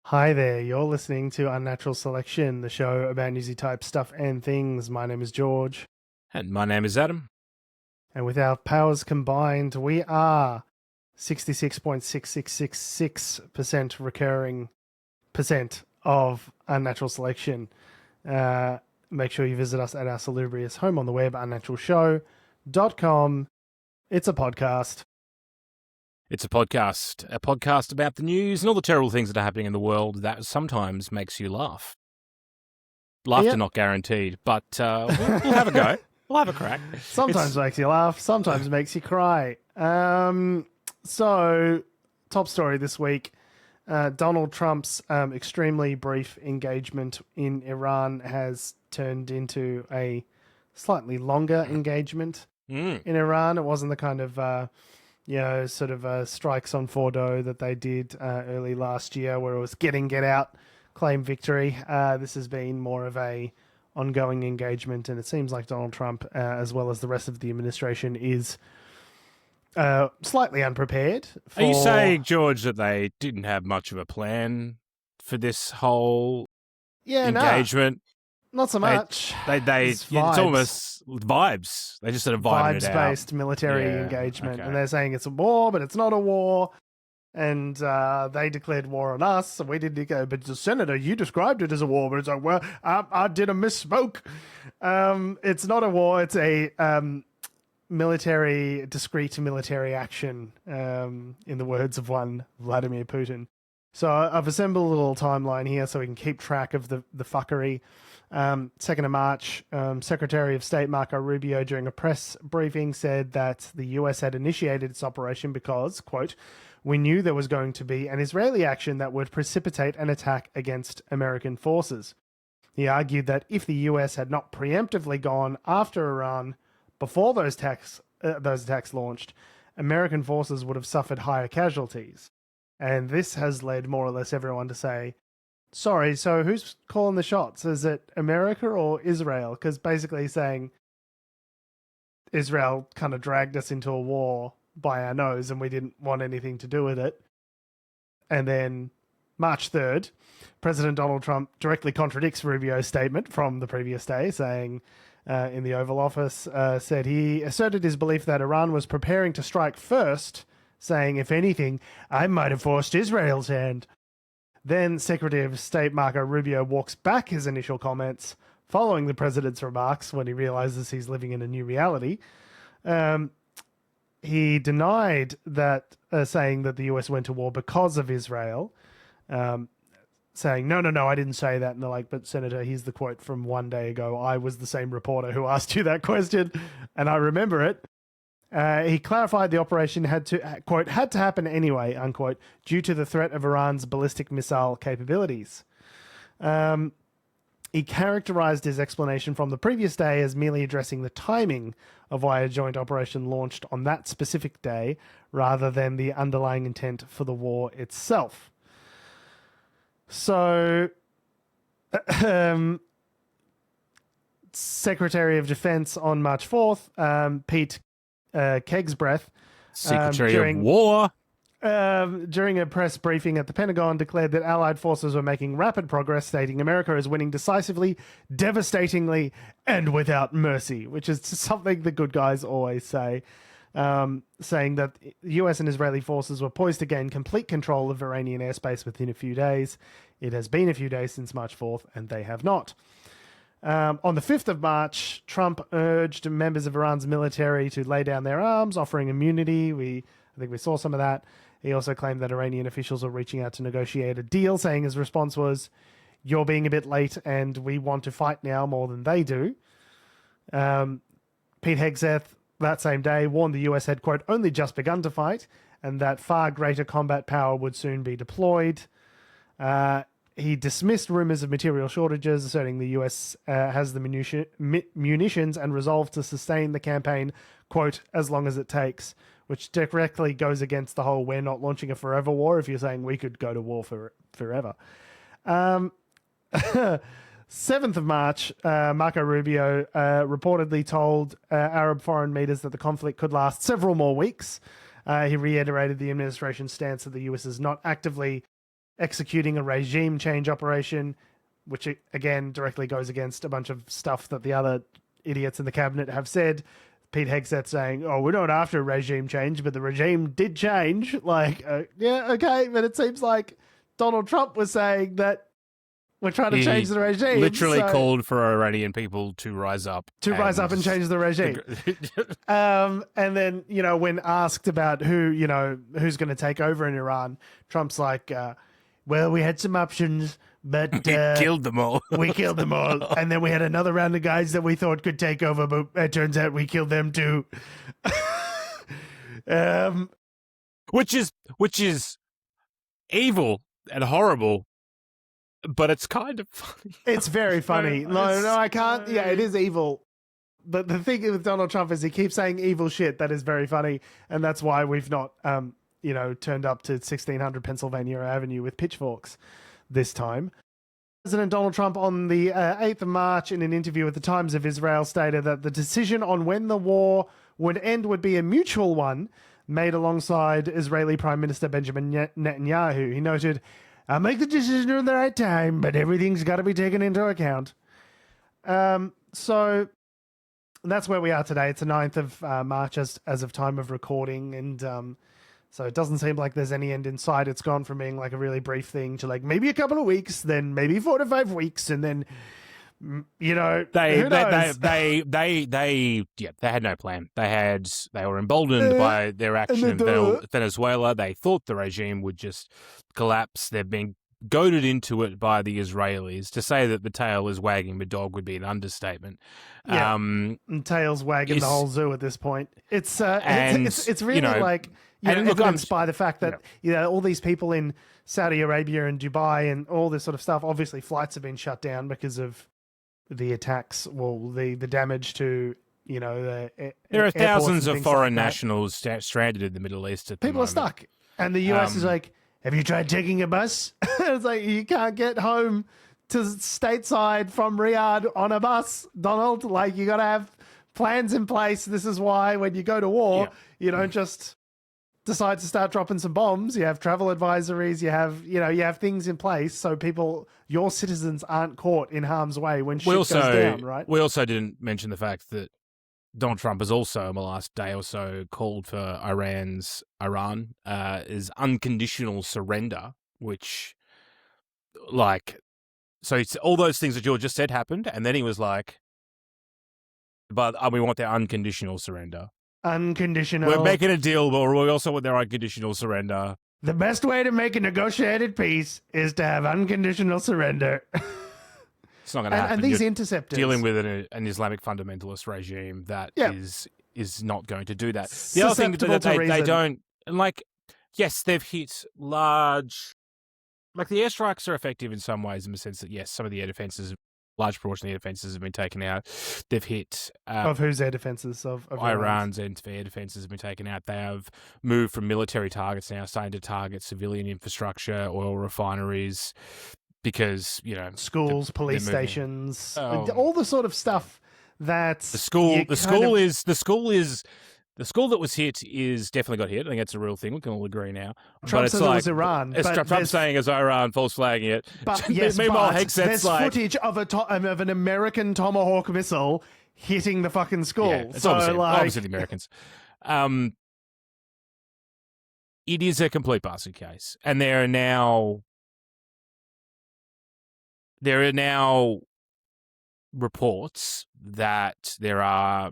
Hi there, you're listening to Unnatural Selection, the show about newsy type stuff and things. My name is George. And my name is Adam. And with our powers combined, we are 66.6666% recurring percent of Unnatural Selection. Make sure you visit us at our salubrious home on the web, unnaturalshow.com. It's a podcast. It's a podcast about the news and all the terrible things that are happening in the world that sometimes makes you laugh. Laughter not guaranteed, but we'll have a go. We'll have a crack. Sometimes makes you laugh, sometimes makes you cry. So, top story this week. Donald Trump's extremely brief engagement in Iran has turned into a slightly longer engagement in Iran. It wasn't the kind of... strikes on Fordo that they did early last year where it was get out, claim victory. This has been more of a ongoing engagement, and it seems like Donald Trump, as well as the rest of the administration, is slightly unprepared. Are you saying, George, that they didn't have much of a plan for this whole engagement? Not so much. It's almost vibes. They just sort of vibed it out. Vibes-based military engagement. Okay. And they're saying it's a war, but it's not a war. And they declared war on us, and we didn't go, but the Senator, you described it as a war, but it's like, well, I did a misspoke. It's not a war. It's a discrete military action, in the words of one Vladimir Putin. So I've assembled a little timeline here so we can keep track of the fuckery. 2nd of March, Secretary of State Marco Rubio, during a press briefing, said that the US had initiated its operation because, quote, we knew there was going to be an Israeli action that would precipitate an attack against American forces. He argued that if the US had not preemptively gone after Iran before those attacks launched, American forces would have suffered higher casualties. And this has led more or less everyone to say, sorry, so who's calling the shots? Is it America or Israel? Because basically saying Israel kind of dragged us into a war by our nose and we didn't want anything to do with it. And then March 3rd, President Donald Trump directly contradicts Rubio's statement from the previous day, saying in the Oval Office, said he asserted his belief that Iran was preparing to strike first, saying, if anything, I might have forced Israel's hand. Then Secretary of State Marco Rubio walks back his initial comments following the president's remarks when he realizes he's living in a new reality. He denied that, saying that the US went to war because of Israel, saying, no, I didn't say that. And they're like, but Senator, here's the quote from one day ago. I was the same reporter who asked you that question, and I remember it. He clarified the operation had to happen anyway, unquote, due to the threat of Iran's ballistic missile capabilities. He characterized his explanation from the previous day as merely addressing the timing of why a joint operation launched on that specific day, rather than the underlying intent for the war itself. So, Secretary of Defense on March 4th, Pete Kegsbreath, Secretary of War, during a press briefing at the Pentagon, declared that Allied forces were making rapid progress, stating America is winning decisively, devastatingly, and without mercy, which is something the good guys always say, saying that US and Israeli forces were poised to gain complete control of Iranian airspace within a few days. It has been a few days since March 4th, and they have not. On the 5th of March, Trump urged members of Iran's military to lay down their arms, offering immunity. I think we saw some of that. He also claimed that Iranian officials were reaching out to negotiate a deal, saying his response was, you're being a bit late and we want to fight now more than they do. Pete Hegseth, that same day, warned the US had, quote, only just begun to fight and that far greater combat power would soon be deployed. He dismissed rumors of material shortages, asserting the US has the munitions and resolve to sustain the campaign, quote, as long as it takes, which directly goes against the whole we're not launching a forever war if you're saying we could go to war forever. 7th of March, Marco Rubio reportedly told Arab foreign leaders that the conflict could last several more weeks. He reiterated the administration's stance that the US is not actively executing a regime change operation, which again directly goes against a bunch of stuff that the other idiots in the cabinet have said. Pete Hegseth saying, "Oh, we're not after a regime change, but the regime did change." Like, yeah, okay, but it seems like Donald Trump was saying that we're trying to change the regime. Literally called for Iranian people to rise up. And change the regime. And then, when asked about who's going to take over in Iran, Trump's like, well, we had some options, but we killed them all. We killed them all. And then we had another round of guys that we thought could take over, but it turns out we killed them too. Which is evil and horrible, but it's kind of funny. It's very funny. No, I can't. Yeah, it is evil. But the thing with Donald Trump is he keeps saying evil shit. That is very funny. And that's why we've not, turned up to 1600 Pennsylvania Avenue with pitchforks this time. President Donald Trump on the 8th of March in an interview with the Times of Israel stated that the decision on when the war would end would be a mutual one made alongside Israeli Prime Minister Benjamin Netanyahu. He noted, "I'll make the decision at the right time, but everything's got to be taken into account." So that's where we are today. It's the 9th of March as of time of recording, and so it doesn't seem like there's any end in sight. It's gone from being like a really brief thing to like maybe a couple of weeks, then maybe 4 to 5 weeks, and then who knows? They had no plan. They were emboldened by their action in Venezuela. They thought the regime would just collapse. They've been goaded into it by the Israelis. To say that the tail is wagging the dog would be an understatement. Yeah, and tail's wagging the whole zoo at this point. It's really like evidenced by the fact that all these people in Saudi Arabia and Dubai and all this sort of stuff. Obviously, flights have been shut down because of the attacks. Well, the damage to there are thousands of foreign nationals stranded in the Middle East at the moment. People are stuck, and the US is like, "Have you tried taking a bus?" It's like you can't get home to stateside from Riyadh on a bus, Donald. Like, you got to have plans in place. This is why when you go to war, you don't just decide to start dropping some bombs. You have travel advisories. You have things in place so your citizens aren't caught in harm's way when shit goes down. Right. We also didn't mention the fact that Donald Trump has also, in the last day or so, called for Iran's unconditional surrender, which, so it's all those things that George just said happened, and then he was like, but we want their unconditional surrender. Unconditional. We're making a deal, but we also want their unconditional surrender. The best way to make a negotiated peace is to have unconditional surrender. It's not going to happen. And these interceptors. Dealing with an Islamic fundamentalist regime that is not going to do that. The other thing that they don't, and yes, they've hit large, the airstrikes are effective in some ways in the sense that, yes, some of the air defenses, large proportion of the air defenses have been taken out. They've hit... of whose air defenses? Of Iran's air defenses have been taken out. They have moved from military targets now, starting to target civilian infrastructure, oil refineries, because, schools, police stations, all the sort of stuff that... The school that was hit is definitely got hit. I think that's a real thing. We can all agree now. Trump says it was Iran. Trump's saying it's Iran, false flagging it. But yes, meanwhile, there's footage of an American Tomahawk missile hitting the fucking school. Yeah, it's obviously the Americans. It is a complete basket case, and there are now reports that there are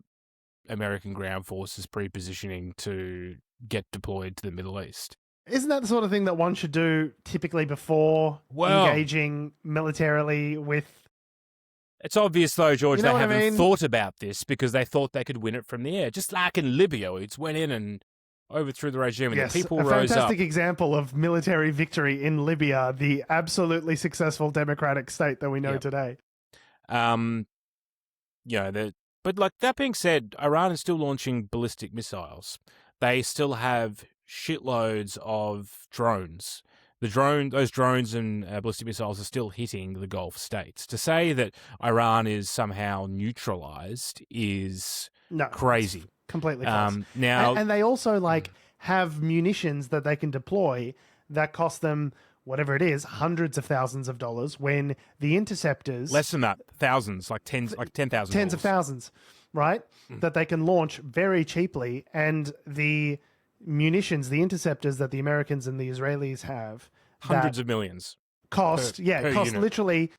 American ground forces pre-positioning to get deployed to the Middle East. Isn't that the sort of thing that one should do typically before engaging militarily with... It's obvious, though, George, they haven't thought about this because they thought they could win it from the air. Just like in Libya, it went in and overthrew the regime and the people rose up. A fantastic example of military victory in Libya, the absolutely successful democratic state that we know today. But that being said, Iran is still launching ballistic missiles. They still have shitloads of drones. Those drones and ballistic missiles are still hitting the Gulf states. To say that Iran is somehow neutralized is crazy. Completely false. And they also have munitions that they can deploy that cost them whatever it is, hundreds of thousands of dollars, when the interceptors... Less than that, thousands, like 10,000. Tens of thousands, right? That they can launch very cheaply. And the munitions, the interceptors that the Americans and the Israelis have... Hundreds of millions. Cost unit.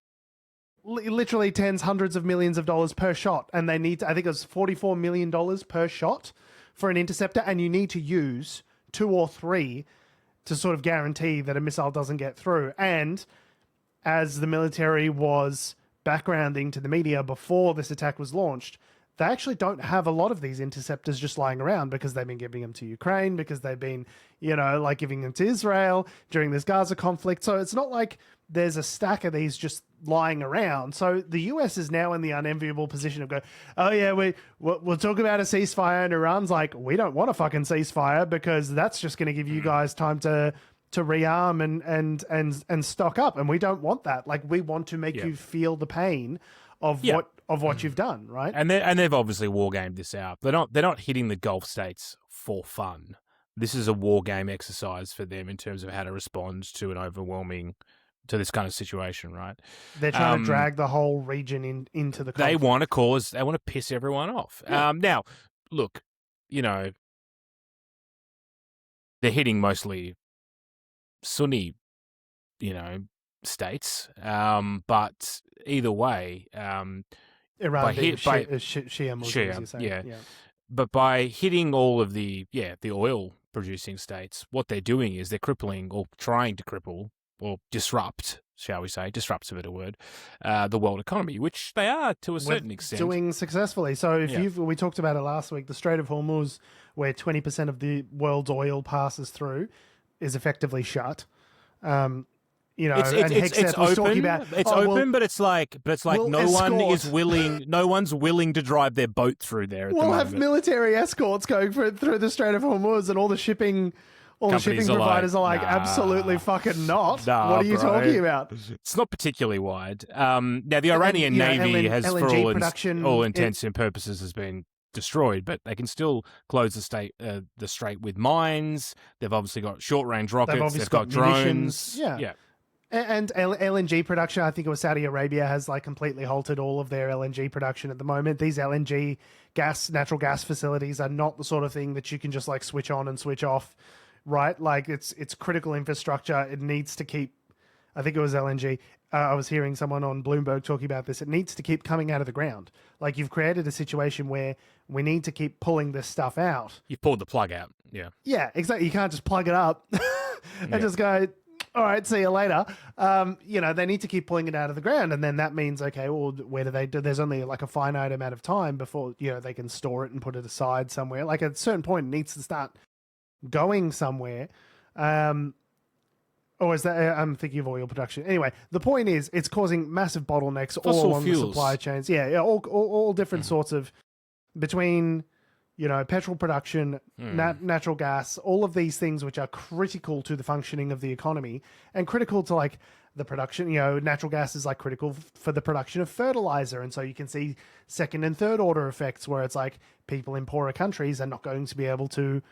literally tens, hundreds of millions of dollars per shot. And they need to, I think it was $44 million per shot for an interceptor. And you need to use 2 or 3 to sort of guarantee that a missile doesn't get through. And as the military was backgrounding to the media before this attack was launched, they actually don't have a lot of these interceptors just lying around because they've been giving them to Ukraine, because they've been, giving them to Israel during this Gaza conflict. So it's not like there's a stack of these just lying around. So the US is now in the unenviable position of going, oh yeah, we'll talk about a ceasefire, and Iran's like, we don't want a fucking ceasefire because that's just going to give you guys time to rearm and stock up, and we don't want that. Like, we want to make you feel the pain of what you've done, right? And they've obviously war gamed this out. They're not hitting the Gulf states for fun. This is a war game exercise for them in terms of how to respond to to this kind of situation, right? They're trying to drag the whole region into the conflict. They want to piss everyone off. Yeah. Now, look, they're hitting mostly Sunni, states. But either way, Iran being Shia Muslims, yeah. But by hitting all of the oil producing states, what they're doing is they're crippling, or trying to cripple, or disrupt, shall we say, disrupt's a better word, the world economy, which they are to a certain extent. Doing successfully. So we talked about it last week, the Strait of Hormuz, where 20% of the world's oil passes through, is effectively shut. It's open. But it's like no one's willing to drive their boat through there. We'll have military escorts going through the Strait of Hormuz, and all the shipping providers are like, absolutely fucking not. What are you talking about? It's not particularly wide. Now the Iranian Navy has, for all intents and purposes, has been destroyed, but they can still close the strait with mines. They've obviously got short-range rockets. They've got drones. Yeah. And LNG production, I think it was Saudi Arabia, has like completely halted all of their LNG production at the moment. These LNG natural gas facilities are not the sort of thing that you can just like switch on and switch off, right? Like it's critical infrastructure. It needs to keep, I think it was LNG. I was hearing someone on Bloomberg talking about this. It needs to keep coming out of the ground. Like, you've created a situation where we need to keep pulling this stuff out. You've pulled the plug out. Yeah. Yeah, exactly. You can't just plug it up and just go, all right, see you later. They need to keep pulling it out of the ground. And then that means, okay, well, where do they do? There's only like a finite amount of time before, they can store it and put it aside somewhere. Like, at a certain point, it needs to start going somewhere. Or is that, I'm thinking of oil production. Anyway, the point is, it's causing massive bottlenecks all along the supply chains. Yeah, all different sorts of, between, petrol production, natural gas, all of these things which are critical to the functioning of the economy and critical to like the production. Natural gas is like critical for the production of fertilizer. And so you can see second and third order effects where it's like people in poorer countries are not going to be able to,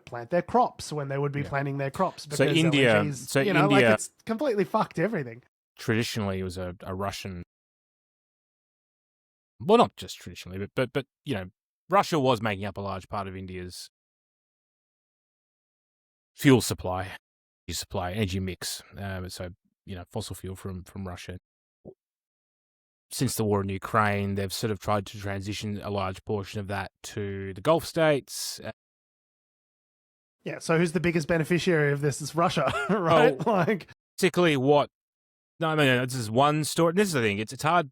plant their crops when they would be planting their crops. Because India, India, it's completely fucked everything. Traditionally, it was a Russian. Well, not just traditionally, but Russia was making up a large part of India's fuel supply, energy mix. Fossil fuel from Russia. Since the war in Ukraine, they've sort of tried to transition a large portion of that to the Gulf states. Yeah, so who's the biggest beneficiary of this? It's Russia, right? Particularly this is one story. This is the thing. It's hard.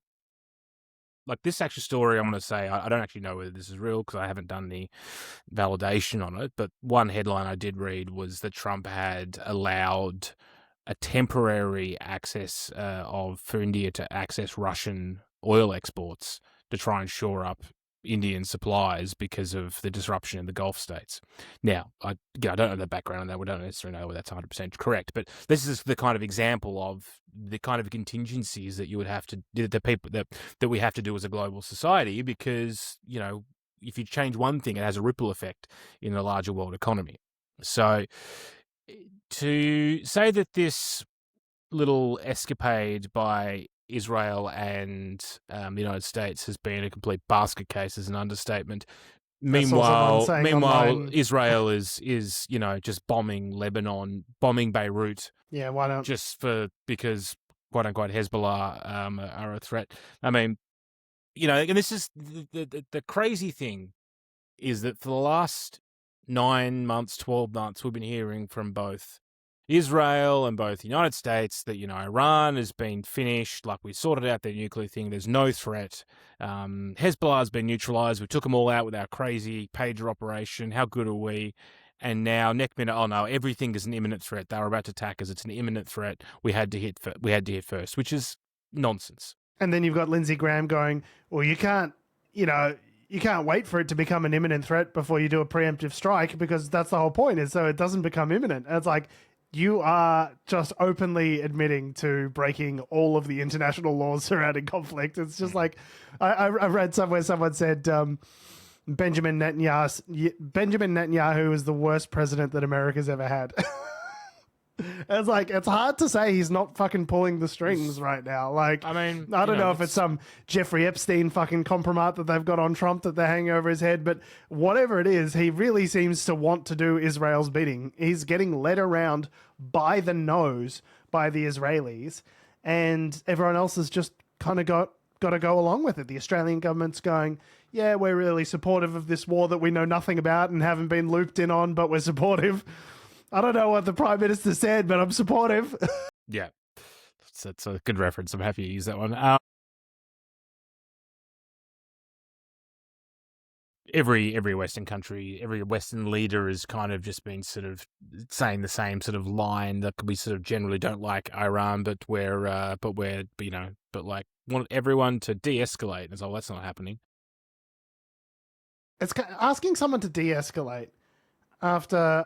Like, this actual story, I'm going to say, I don't actually know whether this is real because I haven't done the validation on it. But one headline I did read was that Trump had allowed a temporary access for India to access Russian oil exports to try and shore up Indian supplies because of the disruption in the Gulf states. Now, I don't know the background on that. We don't necessarily know whether that's 100% correct, but this is the kind of example of the kind of contingencies that you would have to do, that we have to do as a global society, because, if you change one thing, it has a ripple effect in the larger world economy. So to say that this little escapade by Israel and the United States has been a complete basket case is an understatement. Meanwhile, Israel is just bombing Lebanon, bombing Beirut. Yeah, why not? Because quote unquote Hezbollah are a threat. I mean, and this is the crazy thing is that for the last 9 months, 12 months, we've been hearing from both Israel and both the United States that, Iran has been finished, like we sorted out their nuclear thing, there's no threat. Hezbollah has been neutralized, we took them all out with our crazy pager operation, how good are we? And now, next minute, oh no, everything is an imminent threat. They were about to attack us, it's an imminent threat, we had to hit first, which is nonsense. And then you've got Lindsey Graham going, well, you can't wait for it to become an imminent threat before you do a preemptive strike, because that's the whole point, is so it doesn't become imminent. And it's like, you are just openly admitting to breaking all of the international laws surrounding conflict. It's just like, I read somewhere someone said Benjamin Netanyahu is the worst president that America's ever had. It's like, it's hard to say he's not fucking pulling the strings right now. Like, I mean, I don't know if it's some Jeffrey Epstein fucking compromat that they've got on Trump that they're hanging over his head, but whatever it is, he really seems to want to do Israel's bidding. He's getting led around by the nose by the Israelis, and everyone else has just kind of got to go along with it. The Australian government's going, yeah, we're really supportive of this war that we know nothing about and haven't been looped in on, but we're supportive. I don't know what the Prime Minister said, but I'm supportive. Yeah, that's a good reference. I'm happy you used that one. Every Western country, every Western leader has kind of just been sort of saying the same sort of line that we sort of generally don't like Iran, but want everyone to de-escalate. And so that's not happening. It's asking someone to de-escalate after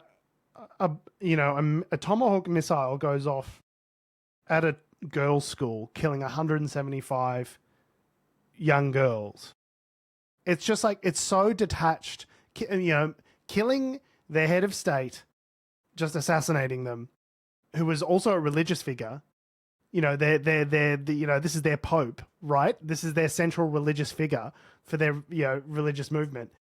a Tomahawk missile goes off at a girls' school, killing 175 young girls. It's just like, it's so detached, killing their head of state, just assassinating them, who was also a religious figure. This is their pope, right? This is their central religious figure for their, religious movement.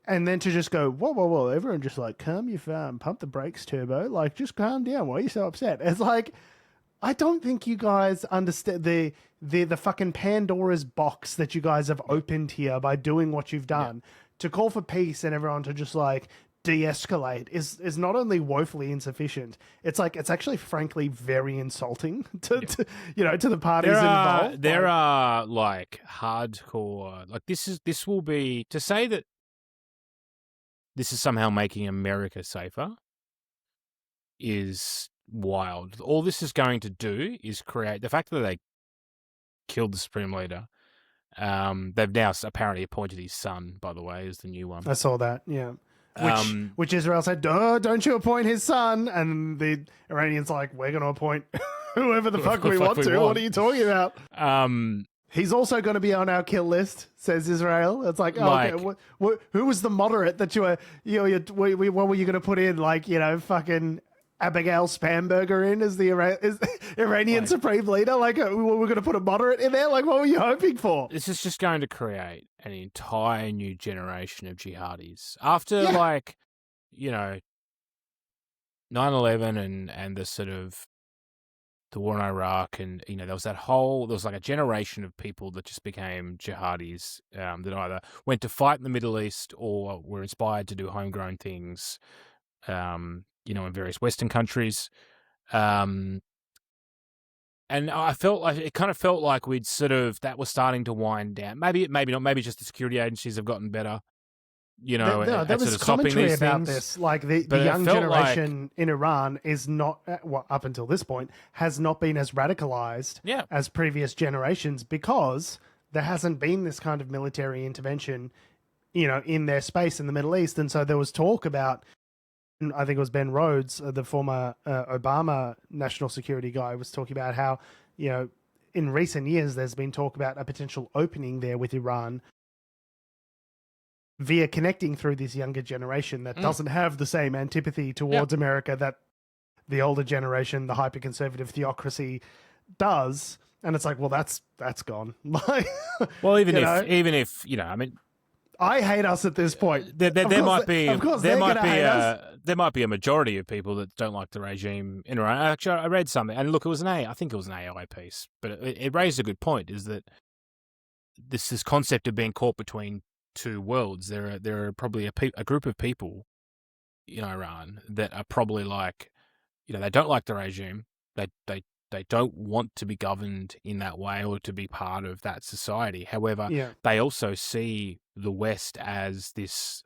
And then to just go, whoa, everyone just like, calm your farm, pump the brakes, Turbo, like, just calm down. Why are you so upset? It's like, I don't think you guys understand the fucking Pandora's box that you guys have opened here by doing what you've done. Yeah. To call for peace and everyone to just like de-escalate is not only woefully insufficient, it's like, it's actually frankly very insulting to the parties involved. There are like hardcore, like this will be, to say that this is somehow making America safer is wild. All this is going to do is create the fact that they killed the Supreme Leader. They've now apparently appointed his son, by the way, as the new one. I saw that, yeah. Which Israel said, don't you appoint his son? And the Iranians like, we're going to appoint whoever the fuck we want to. What are you talking about? He's also going to be on our kill list, says Israel. It's like, okay, who was the moderate that what were you going to put in? Like, fucking Abigail Spamberger in as the Iranian Supreme Leader? Like, we're going to put a moderate in there? Like, what were you hoping for? This is just going to create an entire new generation of jihadis. After, 9/11 and the sort of the war in Iraq, and there was like a generation of people that just became jihadis that either went to fight in the Middle East or were inspired to do homegrown things, in various Western countries. And I felt like it kind of felt like we'd sort of, that was starting to wind down. Maybe not. Maybe just the security agencies have gotten better. There was sort of commentary about this. Like the young generation in Iran is not, up until this point, has not been as radicalized as previous generations, because there hasn't been this kind of military intervention, in their space in the Middle East. And so there was talk about, I think it was Ben Rhodes, the former Obama national security guy, was talking about how, in recent years, there's been talk about a potential opening there with Iran via connecting through this younger generation that doesn't have the same antipathy towards America that the older generation, the hyper-conservative theocracy does. And it's like, well, that's gone. Like, well, even if I mean, I hate us at this point. There might be a majority of people that don't like the regime in Iran. Actually, I read something, and look, I think it was an AI piece, but it raised a good point. Is that this concept of being caught between two worlds? There are probably a group of people in Iran that are probably like, they don't like the regime. They don't want to be governed in that way or to be part of that society. However, they also see the West as this,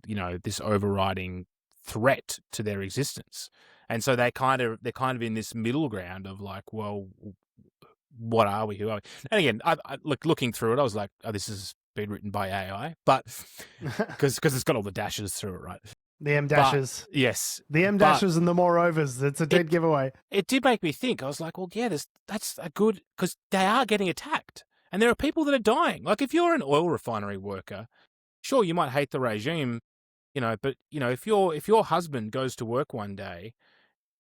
this overriding threat to their existence. And so they're kind of in this middle ground of like, well, what are we? Who are we? And again, I looking through it, I was like, oh, this has been written by AI, but because it's got all the dashes through it, right? The M dashes. Yes. The M dashes and the moreovers. It's a dead giveaway. It did make me think. I was like, well, yeah, that's a good, because they are getting attacked. And there are people that are dying. Like, if you're an oil refinery worker, sure, you might hate the regime, but, if your husband goes to work one day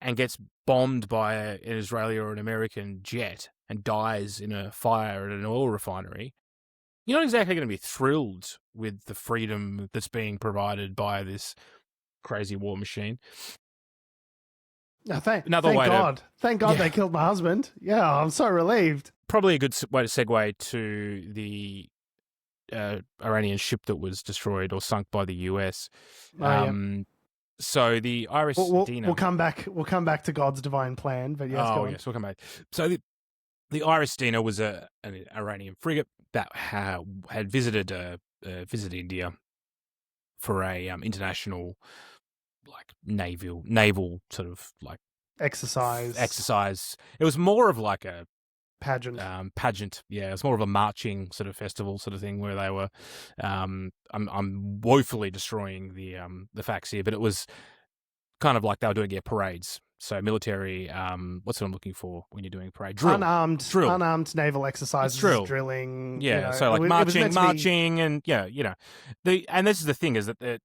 and gets bombed by an Israeli or an American jet and dies in a fire at an oil refinery, you're not exactly going to be thrilled with the freedom that's being provided by this crazy war machine. No, thank God they killed my husband. Yeah, I'm so relieved. Probably a good way to segue to the Iranian ship that was destroyed or sunk by the US. So the Iris Dina. We'll come back to God's divine plan, but yes, go on. Yes, we'll come back. So the Iris Dina was an Iranian frigate that had visited India for a international naval sort of like exercise. It was more of like a pageant. Yeah, it was more of a marching sort of festival sort of thing where they were. I'm woefully destroying the facts here, but it was kind of like they were doing parades. So military, what's what I'm looking for when you're doing a parade? Drill. Unarmed naval exercises, drilling. Yeah, so like marching, and and this is the thing, is that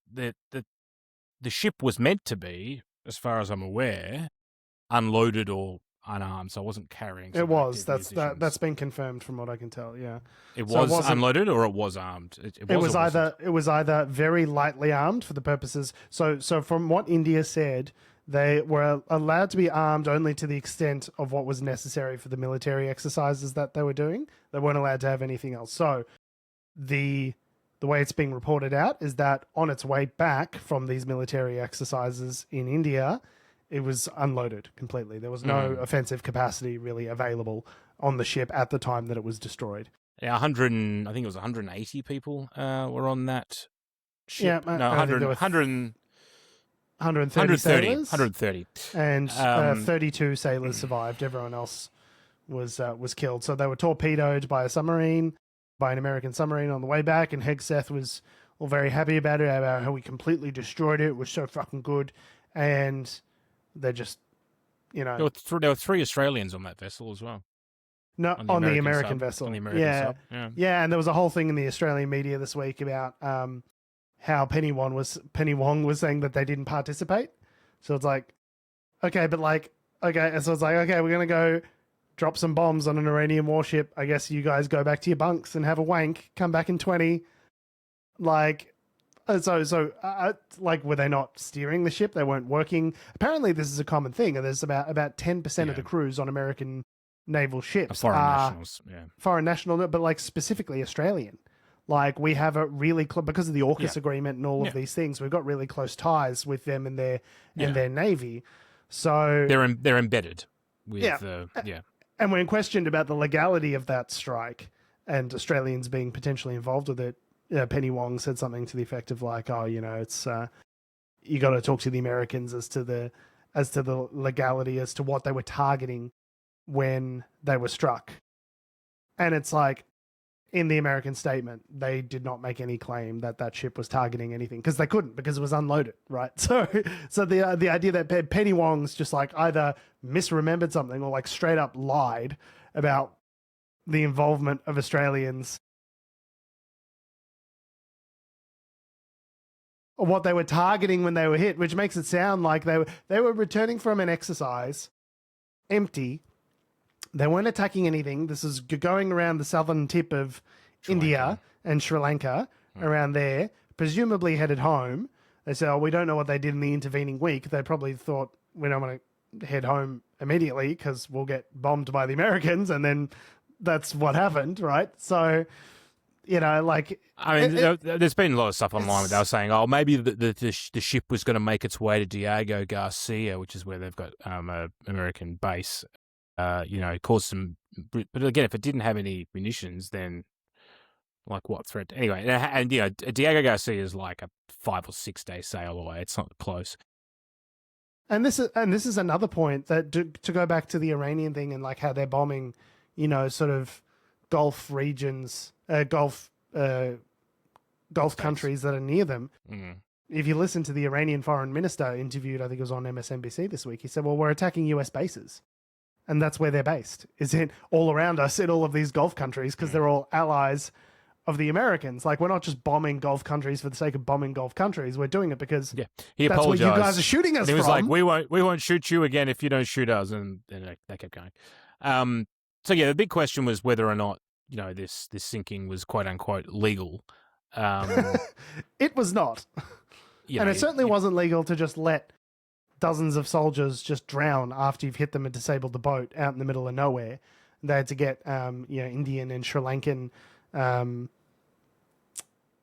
the ship was meant to be, as far as I'm aware, unloaded or unarmed, so it wasn't carrying. It was. That's been confirmed from what I can tell. Yeah, it was unloaded or it was armed. It was either very lightly armed for the purposes. So from what India said, they were allowed to be armed only to the extent of what was necessary for the military exercises that they were doing. They weren't allowed to have anything else. So the way it's being reported out is that on its way back from these military exercises in India, it was unloaded completely. There was no offensive capacity really available on the ship at the time that it was destroyed. Yeah, I think it was 180 people were on that ship. Yeah, no, 130 sailors. 130. And 32 sailors survived. Everyone else was killed. So they were torpedoed by an American submarine on the way back, and Hegseth was all very happy about it, about how we completely destroyed it. It was so fucking good. And they're just, There were 3 Australians on that vessel as well. No, on the American vessel. On the American sub. Yeah, and there was a whole thing in the Australian media this week about how Penny Wong was saying that they didn't participate. So it's like, okay, but so it's like, okay, we're going to go drop some bombs on an Iranian warship. I guess you guys go back to your bunks and have a wank, come back in 20. Were they not steering the ship? They weren't working. Apparently this is a common thing. There's about 10% of the crews on American naval ships foreign nationals. Yeah. Foreign national, but specifically Australian. We have a really because of the AUKUS agreement and all of these things, we've got really close ties with them and their navy. So they're embedded with And when questioned about the legality of that strike and Australians being potentially involved with it, Penny Wong said something to the effect of it's you got to talk to the Americans as to the legality, as to what they were targeting when they were struck. And it's like, in the American statement, they did not make any claim that ship was targeting anything, because they couldn't, because it was unloaded, right? So the idea that Penny Wong's just either misremembered something or straight up lied about the involvement of Australians what they were targeting when they were hit, which makes it sound like they were returning from an exercise empty. They weren't attacking anything. This is going around the southern tip of India and Sri Lanka, around there, presumably headed home. They said, oh, we don't know what they did in the intervening week. They probably thought, we don't want to head home immediately because we'll get bombed by the Americans. And then that's what happened, right? So, you know, like... I mean, there's been a lot of stuff online where they were saying, oh, maybe the ship was going to make its way to Diego Garcia, which is where they've got an American base. You know, caused some... But again, if it didn't have any munitions, then... Like what threat? Anyway, and you know, Diego Garcia is like a 5 or 6 day sail away. It's not close. And this is another point that to go back to the Iranian thing and like how they're bombing, you know, sort of Gulf regions, Gulf countries that are near them. Mm. If you listen to the Iranian foreign minister interviewed, I think it was on MSNBC this week, he said, well, we're attacking US bases. And that's where they're based, is in all around us in all of these Gulf countries because they're all allies of the Americans. Like, we're not just bombing Gulf countries for the sake of bombing Gulf countries. We're doing it because he that's apologized. where you guys are shooting us and he was from. like, we won't shoot you again if you don't shoot us. And then they kept going. So yeah, the big question was whether or not, you know, this sinking was quote unquote legal. It was not. And it certainly wasn't legal to just let dozens of soldiers just drown after you've hit them and disabled the boat out in the middle of nowhere. They had to get, you know, Indian and Sri Lankan,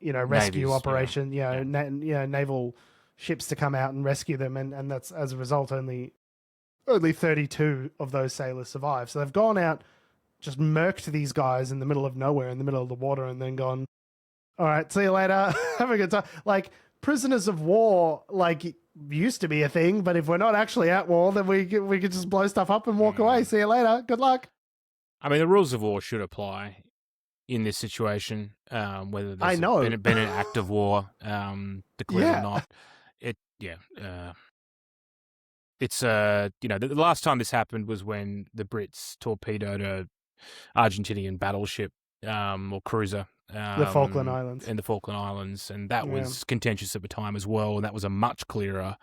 you know, rescue Navies, operation, naval ships to come out and rescue them. And that's, as a result, only 32 of those sailors survived. So they've gone out, just murked these guys in the middle of nowhere, in the middle of the water, and then gone, all right, see you later. Have a good time. Like, prisoners of war, like, used to be a thing, but if we're not actually at war, then we could just blow stuff up and walk away. See you later. Good luck. I mean, the rules of war should apply in this situation, whether there's been an act of war declared or not. It's you know, the last time this happened was when the Brits torpedoed a Argentinian battleship or cruiser, the Falkland Islands, and that was contentious at the time as well, and that was a much clearer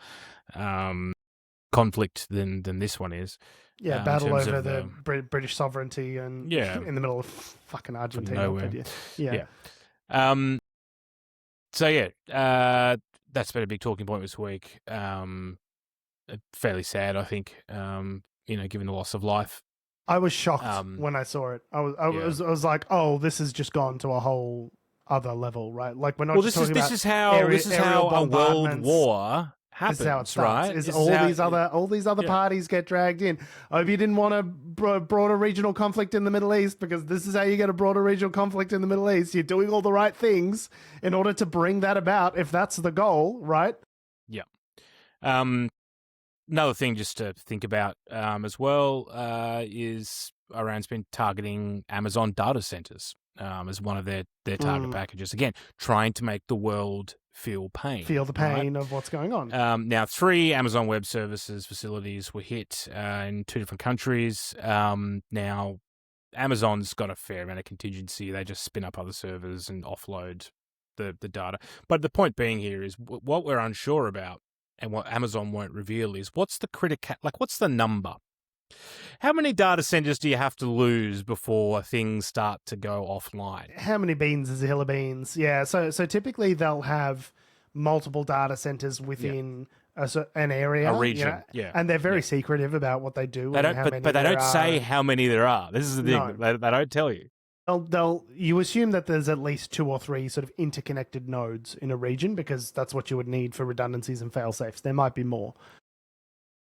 conflict than this one is. Yeah, battle over the British sovereignty and in the middle of fucking Argentina. That's been a big talking point this week. Fairly sad, I think. You know, given the loss of life. I was shocked when I saw it. I was like, oh, this has just gone to a whole other level, right? Like, we're not just talking about this is how a world war happens, this is how it starts, right? All these other parties get dragged in. I hope you didn't want a broader regional conflict in the Middle East, because this is how you get a broader regional conflict in the Middle East. You're doing all the right things in order to bring that about, if that's the goal, right? Yeah. Another thing just to think about as well is Iran's been targeting Amazon data centers as one of their target packages. Again, trying to make the world feel the pain of what's going on. Now, 3 Amazon Web Services facilities were hit in 2 different countries. Now, Amazon's got a fair amount of contingency. They just spin up other servers and offload the data. But the point being here is what we're unsure about, and what Amazon won't reveal, is what's the number? How many data centers do you have to lose before things start to go offline? How many beans is a hill of beans? Yeah, so typically they'll have multiple data centers within an area, a region, and they're very secretive about what they do. But they don't say how many there are. This is the thing; they don't tell you. You assume that there's at least 2 or 3 sort of interconnected nodes in a region, because that's what you would need for redundancies and fail-safes. There might be more.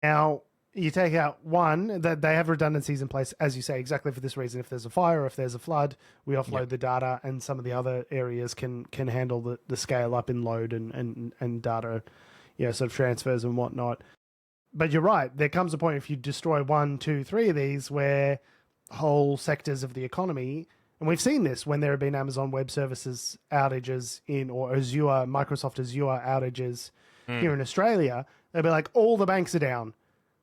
Now, you take out one, that they have redundancies in place, as you say, exactly for this reason. If there's a fire, if there's a flood, we offload the data, and some of the other areas can handle the scale up in load and data, sort of transfers and whatnot. But you're right. There comes a point, if you destroy 1, 2, 3 of these, where whole sectors of the economy. And we've seen this when there have been Amazon Web Services outages or Microsoft Azure outages here in Australia. They'll be like, all the banks are down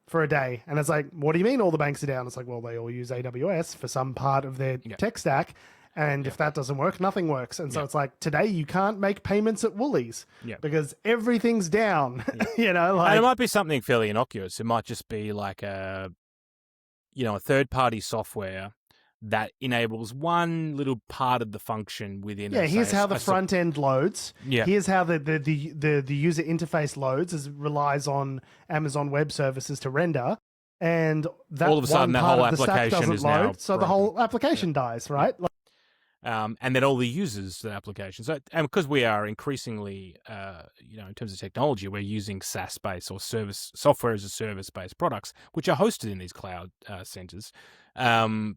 for a day. And it's like, what do you mean all the banks are down? It's like, well, they all use AWS for some part of their tech stack. And if that doesn't work, nothing works. And so Yeah. it's like, today you can't make payments at Woolies Yeah. because everything's down. Yeah. And it might be something fairly innocuous. It might just be like a third-party software that enables one little part of the function within. Here's how the front end loads. Yeah. Here's how the user interface loads, as it relies on Amazon Web Services to render. And that all of a sudden, one that part whole of the stack application doesn't is now load, so the broken. whole application dies, right? And then all the users to the application. So, and because we are increasingly, in terms of technology, we're using SaaS-based or software as a service-based products, which are hosted in these cloud centers. The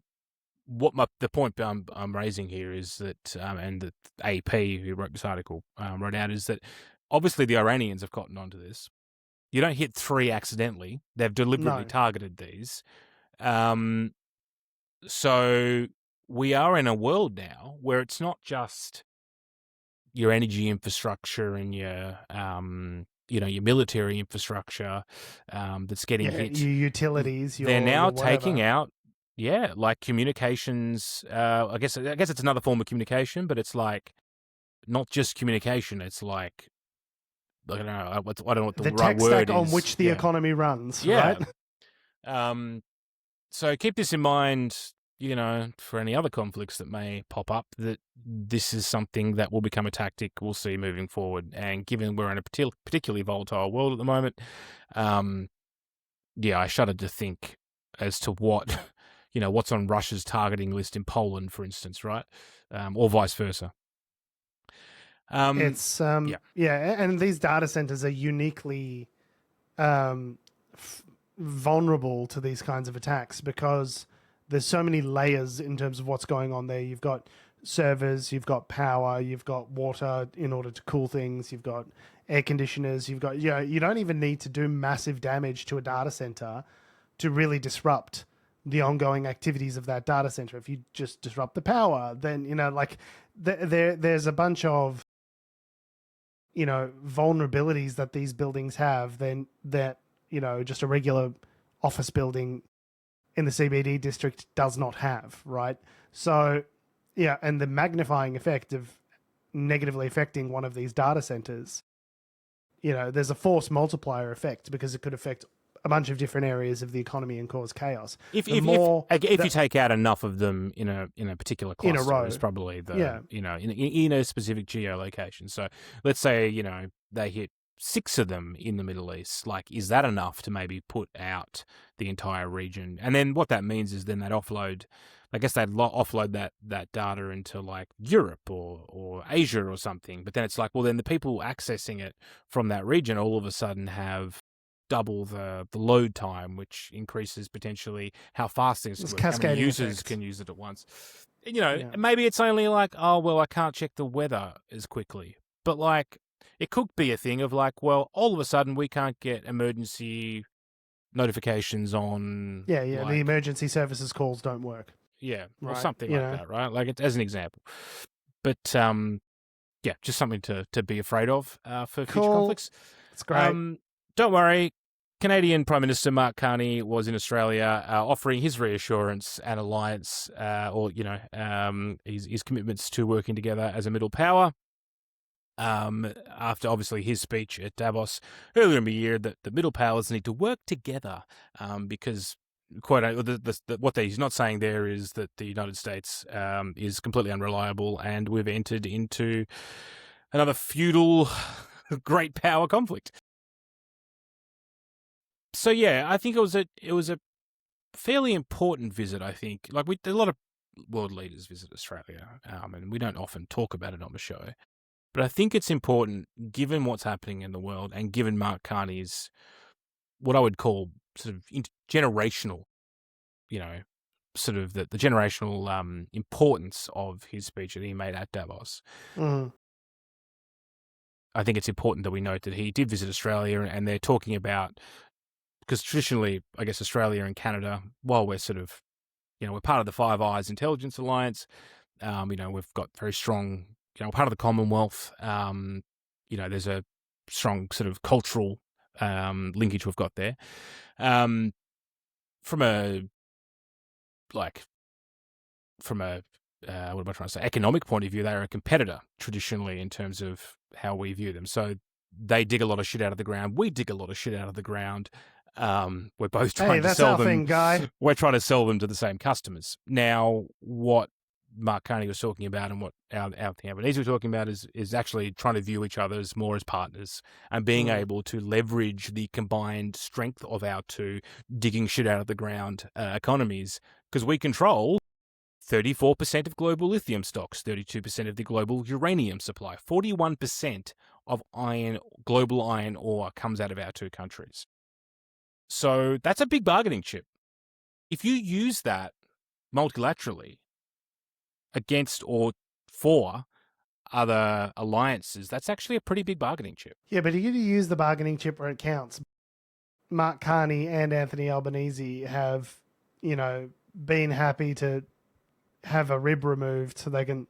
point I'm raising here is that, and the AP who wrote this article wrote out, is that obviously the Iranians have gotten onto this. You don't hit 3 accidentally; they've deliberately targeted these. So we are in a world now where it's not just your energy infrastructure and your your military infrastructure that's getting hit. Your utilities. They're now your whatever. taking out, like communications. I guess it's another form of communication, but it's like not just communication. It's like, I don't know what the right tech word stack is. on which the economy runs. Yeah. Right? So keep this in mind, for any other conflicts that may pop up, that this is something that will become a tactic we'll see moving forward. And given we're in a particularly volatile world at the moment, I shudder to think as to what, what's on Russia's targeting list in Poland, for instance, right? Or vice versa. It's and these data centers are uniquely vulnerable to these kinds of attacks because there's so many layers in terms of what's going on there. You've got servers, you've got power, you've got water in order to cool things, you've got air conditioners, you've got you don't even need to do massive damage to a data center to really disrupt the ongoing activities of that data center. If you just disrupt the power, then there's a bunch of vulnerabilities that these buildings have then that just a regular office building in the CBD district does not have, right? So and the magnifying effect of negatively affecting one of these data centers, there's a force multiplier effect because it could affect a bunch of different areas of the economy and cause chaos. If you take out enough of them in a particular cluster, in a row, is probably in a specific geolocation. So let's say they hit 6 of them in the Middle East. Like, is that enough to maybe put out the entire region? And then what that means is then they'd offload. I guess they'd offload that data into like Europe or Asia or something. But then it's like, well, then the people accessing it from that region all of a sudden have double the load time, which increases potentially how fast things work. How many users can use it at once? Maybe it's only like, oh, well, I can't check the weather as quickly. But like, it could be a thing of like, well, all of a sudden we can't get emergency notifications on. Yeah. The emergency services calls don't work. Yeah, right? Or something like that, right? Like, as an example. But just something to be afraid of for future conflicts. That's great. Don't worry. Canadian Prime Minister Mark Carney was in Australia offering his reassurance and alliance, his commitments to working together as a middle power. After obviously his speech at Davos earlier in the year, that the middle powers need to work together because, quote, what he's not saying there is that the United States is completely unreliable and we've entered into another feudal great power conflict. So I think it was a fairly important visit. I think a lot of world leaders visit Australia, and we don't often talk about it on the show. But I think it's important, given what's happening in the world, and given Mark Carney's what I would call sort of generational, sort of the generational importance of his speech that he made at Davos. Mm. I think it's important that we note that he did visit Australia, and they're talking about. Because traditionally, I guess Australia and Canada, while we're sort of, we're part of the Five Eyes Intelligence Alliance, we've got very strong, part of the Commonwealth, there's a strong sort of cultural linkage we've got there. From a what am I trying to say? Economic point of view, they're a competitor traditionally in terms of how we view them. So they dig a lot of shit out of the ground. We dig a lot of shit out of the ground. We're both trying to sell them. Thing, guy. We're trying to sell them to the same customers. Now, what Mark Carney was talking about and what our Albanese were talking about is actually trying to view each other as more as partners and being able to leverage the combined strength of our two digging shit out of the ground economies, because we control 34% of global lithium stocks, 32% of the global uranium supply, 41% of global iron ore comes out of our two countries. So that's a big bargaining chip. If you use that multilaterally against or for other alliances, that's actually a pretty big bargaining chip. Yeah, but you got to use the bargaining chip where it counts. Mark Carney and Anthony Albanese have, been happy to have a rib removed so they can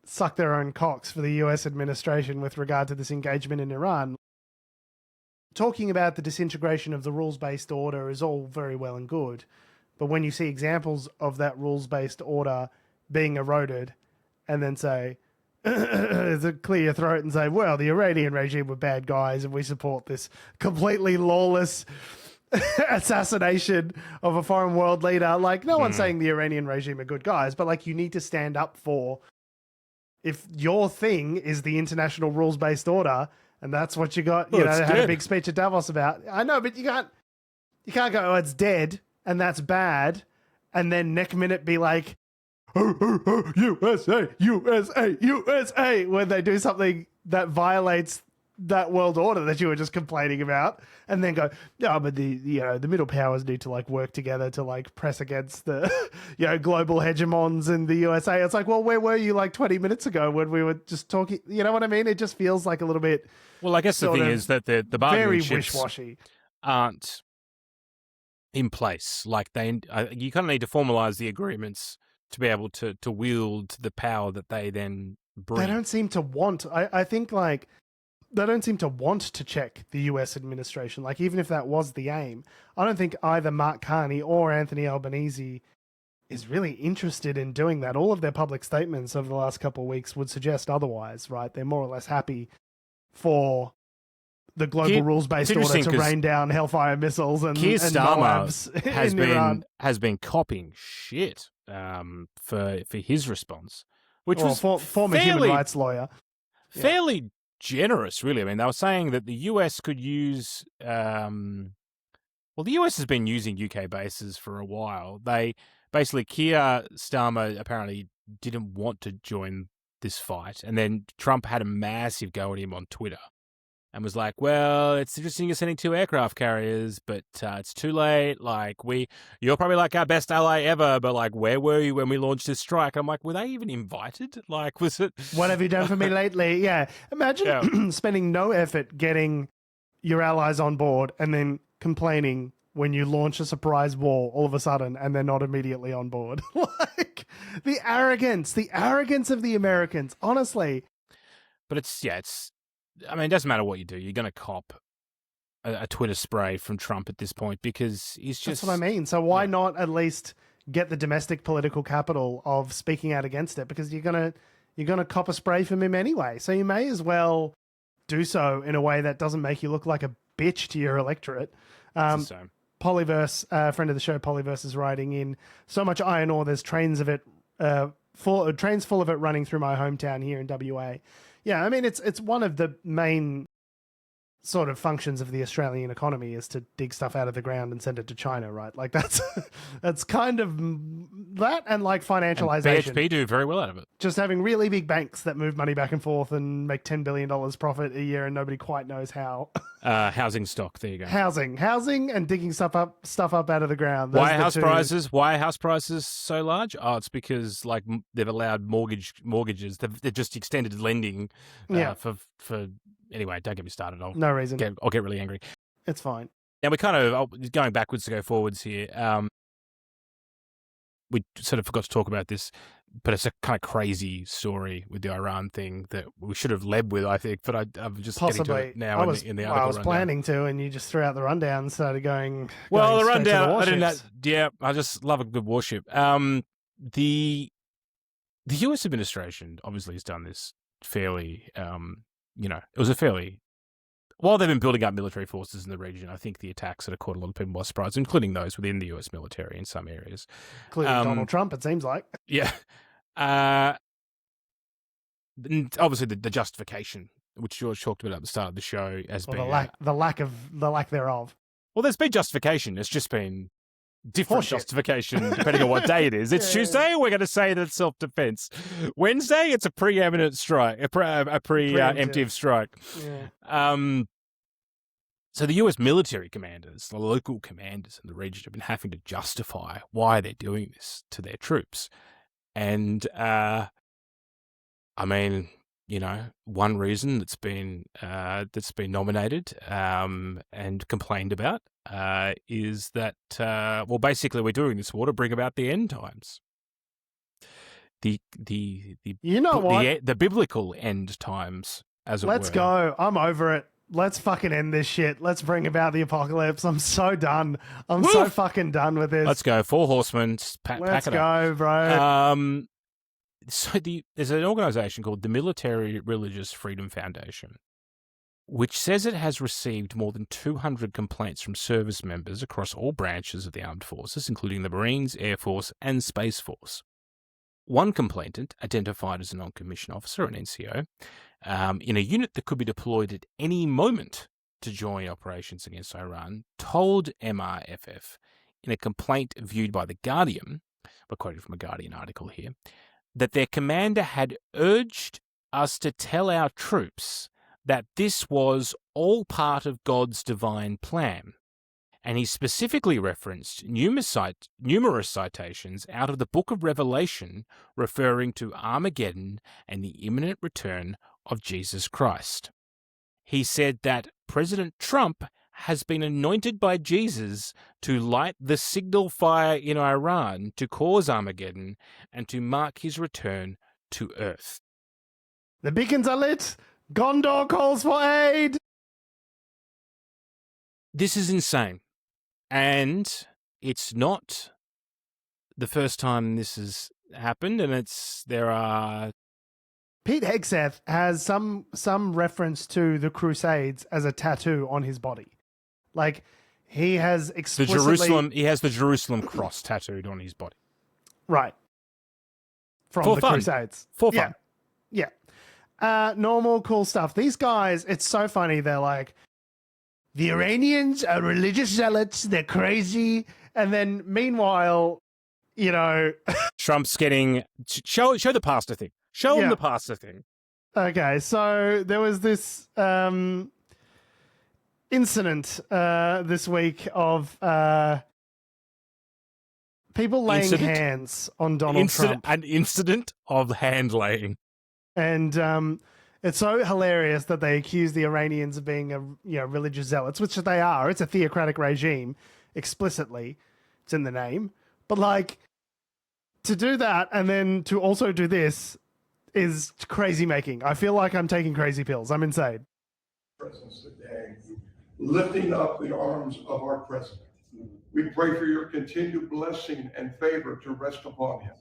suck their own cocks for the US administration with regard to this engagement in Iran. Talking about the disintegration of the rules-based order is all very well and good, but when you see examples of that rules-based order being eroded and then say, clear your throat and say, well, the Iranian regime were bad guys and we support this completely lawless assassination of a foreign world leader. Like, no one's saying the Iranian regime are good guys, but like, you need to stand up for, if your thing is the international rules-based order and that's what you got, had a big speech at Davos about. I know, but you can't go, oh, it's dead and that's bad, and then next minute be like, USA, USA, USA, when they do something that violates that world order that you were just complaining about, and then go, no, but the middle powers need to like work together to like press against the global hegemons in the USA. It's like, well, where were you like 20 minutes ago when we were just talking? You know what I mean? It just feels like a little bit. Well, I guess the thing is that the bargaining chips wish-washy aren't in place. Like you kind of need to formalize the agreements to be able to wield the power that they then bring. They don't seem to want. I think like. They don't seem to want to check the US administration. Like, even if that was the aim, I don't think either Mark Carney or Anthony Albanese is really interested in doing that. All of their public statements over the last couple of weeks would suggest otherwise, right? They're more or less happy for the global rules-based order to rain down Hellfire missiles and Moabs in Iran. Has been copying shit for his response, which was former human rights lawyer. Fairly generous, really. I mean, they were saying that the US could use... the US has been using UK bases for a while. Keir Starmer apparently didn't want to join this fight, and then Trump had a massive go at him on Twitter and was like, well, it's interesting you're sending 2 aircraft carriers, but it's too late. Like, you're probably like our best ally ever, but like, where were you when we launched this strike? I'm like, were they even invited? Like, was it... What have you done for me lately? Yeah. Imagine spending no effort getting your allies on board and then complaining when you launch a surprise war all of a sudden and they're not immediately on board. Like, the arrogance of the Americans, honestly. But it doesn't matter what you do. You're going to cop a Twitter spray from Trump at this point because he's just... That's what I mean. So why not at least get the domestic political capital of speaking out against it? Because you're gonna cop a spray from him anyway. So you may as well do so in a way that doesn't make you look like a bitch to your electorate. Polyverse, friend of the show, Polyverse is writing in, so much iron ore, there's trains of it, trains full of it running through my hometown here in WA. Yeah, I mean, it's one of the main sort of functions of the Australian economy is to dig stuff out of the ground and send it to China, right? Like that's kind of that, and like financialization. And BHP do very well out of it. Just having really big banks that move money back and forth and make $10 billion profit a year, and nobody quite knows how. Housing stock. There you go. Housing, and digging stuff up out of the ground. Why are house prices so large? Oh, it's because like they've allowed mortgages. They've just extended lending for. Anyway, don't get me started. No reason. I'll get really angry. It's fine. Now we're kind of going backwards to go forwards here. We sort of forgot to talk about this, but it's a kind of crazy story with the Iran thing that we should have led with, I think. But I'm just getting to it now in the article. I was planning to, and you just threw out the rundown and started going. Well, the rundown. I just love a good warship. the US administration obviously has done this fairly, it was a fairly, while they've been building up military forces in the region, I think the attacks that have caught a lot of people by surprise, including those within the US military in some areas. Including Donald Trump, it seems like. Yeah. Obviously the justification, which George talked about at the start of the show, has been the lack thereof. Well, there's been justification. It's just been different Horseshit. Justification depending on what day it is. It's Tuesday, we're going to say that it's self-defense. Wednesday, it's a preeminent strike, a preemptive strike. Yeah. So the US military commanders, the local commanders in the region, have been having to justify why they're doing this to their troops. And, one reason that's been nominated and complained about is that basically we're doing this war to bring about the end times. The biblical end times, as it were. Let's go. I'm over it. Let's fucking end this shit. Let's bring about the apocalypse. I'm so done. I'm so fucking done with this. Let's go. 4 horsemen. Let's go, bro. So there's an organization called the Military Religious Freedom Foundation, which says it has received more than 200 complaints from service members across all branches of the armed forces, including the Marines, Air Force, and Space Force. One complainant, identified as a non-commissioned officer, an NCO, in a unit that could be deployed at any moment to join operations against Iran, told MRFF in a complaint viewed by The Guardian, we're quoting from a Guardian article here, that their commander had urged us to tell our troops that this was all part of God's divine plan. And he specifically referenced numerous citations out of the book of Revelation referring to Armageddon and the imminent return of Jesus Christ. He said that President Trump has been anointed by Jesus to light the signal fire in Iran to cause Armageddon and to mark his return to Earth. The beacons are lit. Gondor calls for aid. This is insane. And it's not the first time this has happened, and there are... Pete Hegseth has some reference to the Crusades as a tattoo on his body. Like, he has explicitly... He has the Jerusalem cross tattooed on his body. Right. From For the fun. Crusades. For fun. Yeah. Normal, cool stuff. These guys, it's so funny. They're like, the Iranians are religious zealots. They're crazy. And then, meanwhile, Trump's getting... Show the pastor thing. Show him the pastor thing. Okay, so there was this incident this week of people laying hands on Donald Trump. An incident of hand laying. And it's so hilarious that they accuse the Iranians of being religious zealots, which they are. It's a theocratic regime, explicitly. It's in the name. But, like, to do that and then to also do this is crazy making. I feel like I'm taking crazy pills. I'm insane. Presence today, lifting up the arms of our president. We pray for your continued blessing and favor to rest upon him.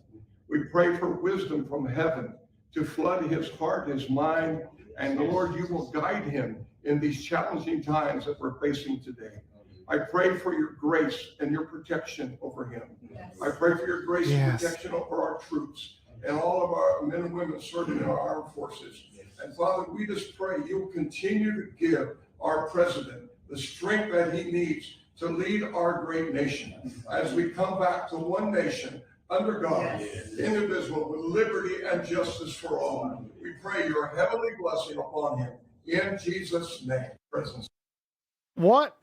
We pray for wisdom from heaven to flood his heart, his mind, and Lord, you will guide him in these challenging times that we're facing today. I pray for your grace and your protection over him. Yes. I pray for your grace and protection over our troops and all of our men and women serving in our armed forces. And Father, we just pray you'll continue to give our president the strength that he needs to lead our great nation as we come back to one nation under God, indivisible, with liberty and justice for all. We pray your heavenly blessing upon him in Jesus' name. Presence. What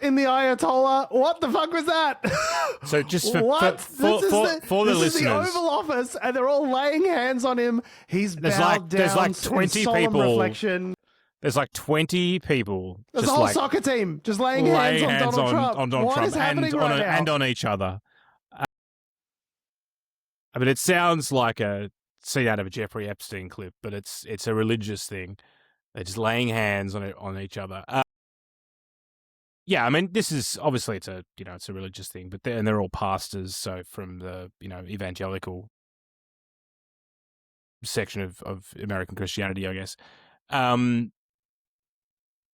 in the Ayatollah? What the fuck was that? So just for the listeners, this is the Oval Office, and they're all laying hands on him. He's bowed down. There's like 20 people. Reflection. There's like 20 people. There's a whole soccer team just laying hands on Donald Trump. On Donald Trump is happening right now? And on each other. I mean, it sounds like a scene out of a Jeffrey Epstein clip, but it's a religious thing. They're just laying hands on each other. Yeah, I mean, this is obviously it's a religious thing, but they're all pastors, so from the evangelical section of American Christianity, I guess.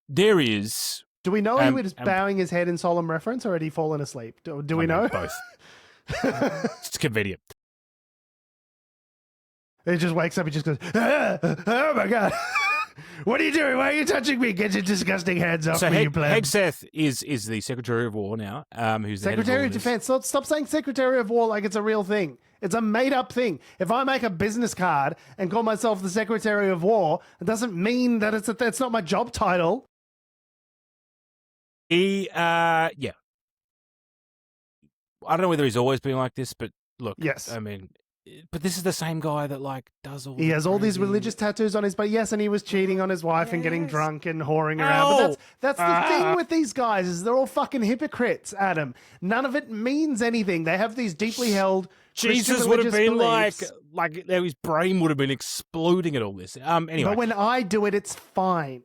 There is. Do we know he was bowing his head in solemn reference, or had he fallen asleep? Do we know? Both. It's convenient. He just wakes up. He just goes, "Oh my god, what are you doing? Why are you touching me? Get your disgusting hands off me, you pleb." Hegseth is the Secretary of War now. Who's the Secretary of Defense? Stop saying Secretary of War like it's a real thing. It's a made-up thing. If I make a business card and call myself the Secretary of War, it doesn't mean that that's not my job title. Yeah. I don't know whether he's always been like this, but look, yes. I mean, but this is the same guy that like does all. He has all these religious tattoos on his body. Yes, and he was cheating on his wife and getting drunk and whoring around. But that's the thing with these guys is they're all fucking hypocrites, Adam. None of it means anything. They have these deeply held Jesus would have been beliefs. like his brain would have been exploding at all this. Anyway, but when I do it, it's fine.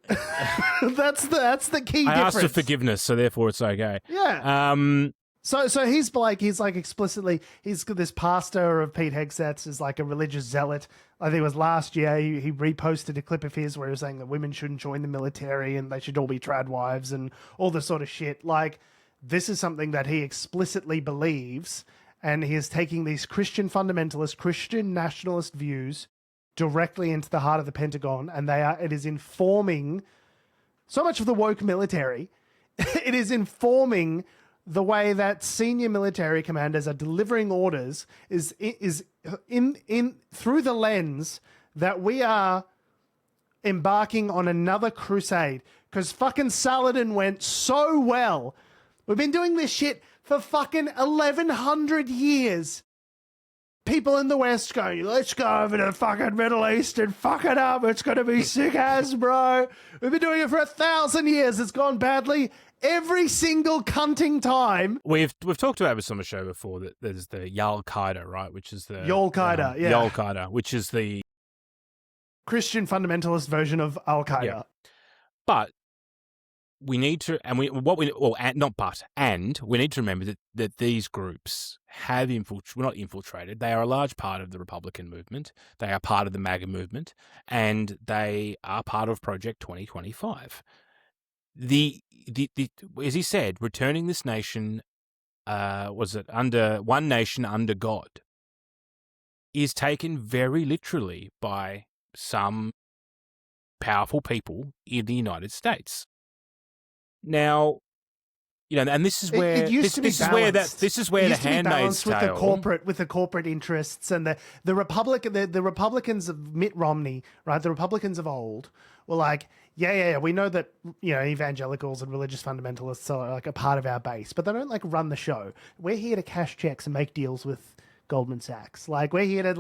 that's the key difference. I asked for forgiveness, so therefore it's okay. Yeah. So he's like explicitly, he's this pastor of Pete Hegseth's is like a religious zealot. I think it was last year he reposted a clip of his where he was saying that women shouldn't join the military and they should all be trad wives and all this sort of shit. Like, this is something that he explicitly believes, and he is taking these Christian fundamentalist, Christian nationalist views directly into the heart of the Pentagon, and it is informing so much of the woke military. It is informing the way that senior military commanders are delivering orders is in through the lens that we are embarking on another crusade, because fucking Saladin went so well. We've been doing this shit for fucking 1100 years. People in the West going, let's go over to the fucking Middle East and fuck it up. It's going to be sick as, bro. We've been doing it for 1,000 years. It's gone badly every single cunting time. We've talked about this on the show before, that there's the Al-Qaeda, right? Which is the Al-Qaeda, yeah. Al-Qaeda, which is the Christian fundamentalist version of Al-Qaeda. Yeah. But we need to, and we need to remember that these groups have not infiltrated. They are a large part of the Republican movement. They are part of the MAGA movement, and they are part of Project 2025. As he said, returning this nation, under one nation under God, is taken very literally by some powerful people in the United States. Now, and this is where this is where the Handmaid's Tale with the corporate interests and the Republicans of Mitt Romney, right? The Republicans of old were like, yeah, we know that evangelicals and religious fundamentalists are like a part of our base, but they don't like run the show. We're here to cash checks and make deals with Goldman Sachs. Like, we're here to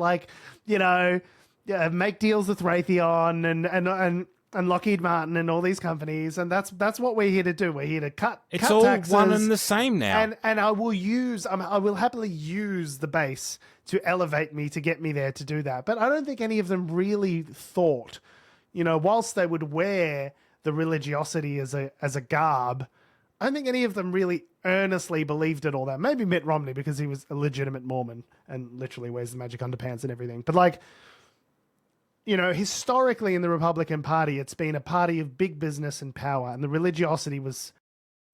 make deals with Raytheon and Lockheed Martin and all these companies, and that's what we're here to do. We're here to cut all taxes, one and the same now. And I will happily use the base to elevate me, to get me there to do that. But I don't think any of them really thought, whilst they would wear the religiosity as a garb, I don't think any of them really earnestly believed it all that. Maybe Mitt Romney, because he was a legitimate Mormon and literally wears the magic underpants and everything. But historically in the Republican Party, it's been a party of big business and power, and the religiosity was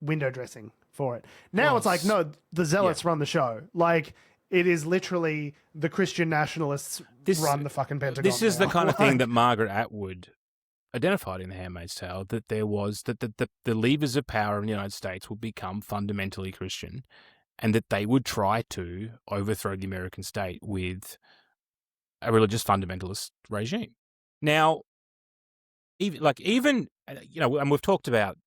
window dressing for it. Now it's like, no, the zealots run the show. Like, it is literally the Christian nationalists run the fucking Pentagon. This is the kind of thing that Margaret Atwood identified in The Handmaid's Tale, that there was that the levers of power in the United States would become fundamentally Christian, and that they would try to overthrow the American state with a religious fundamentalist regime. Now, even and we've talked about.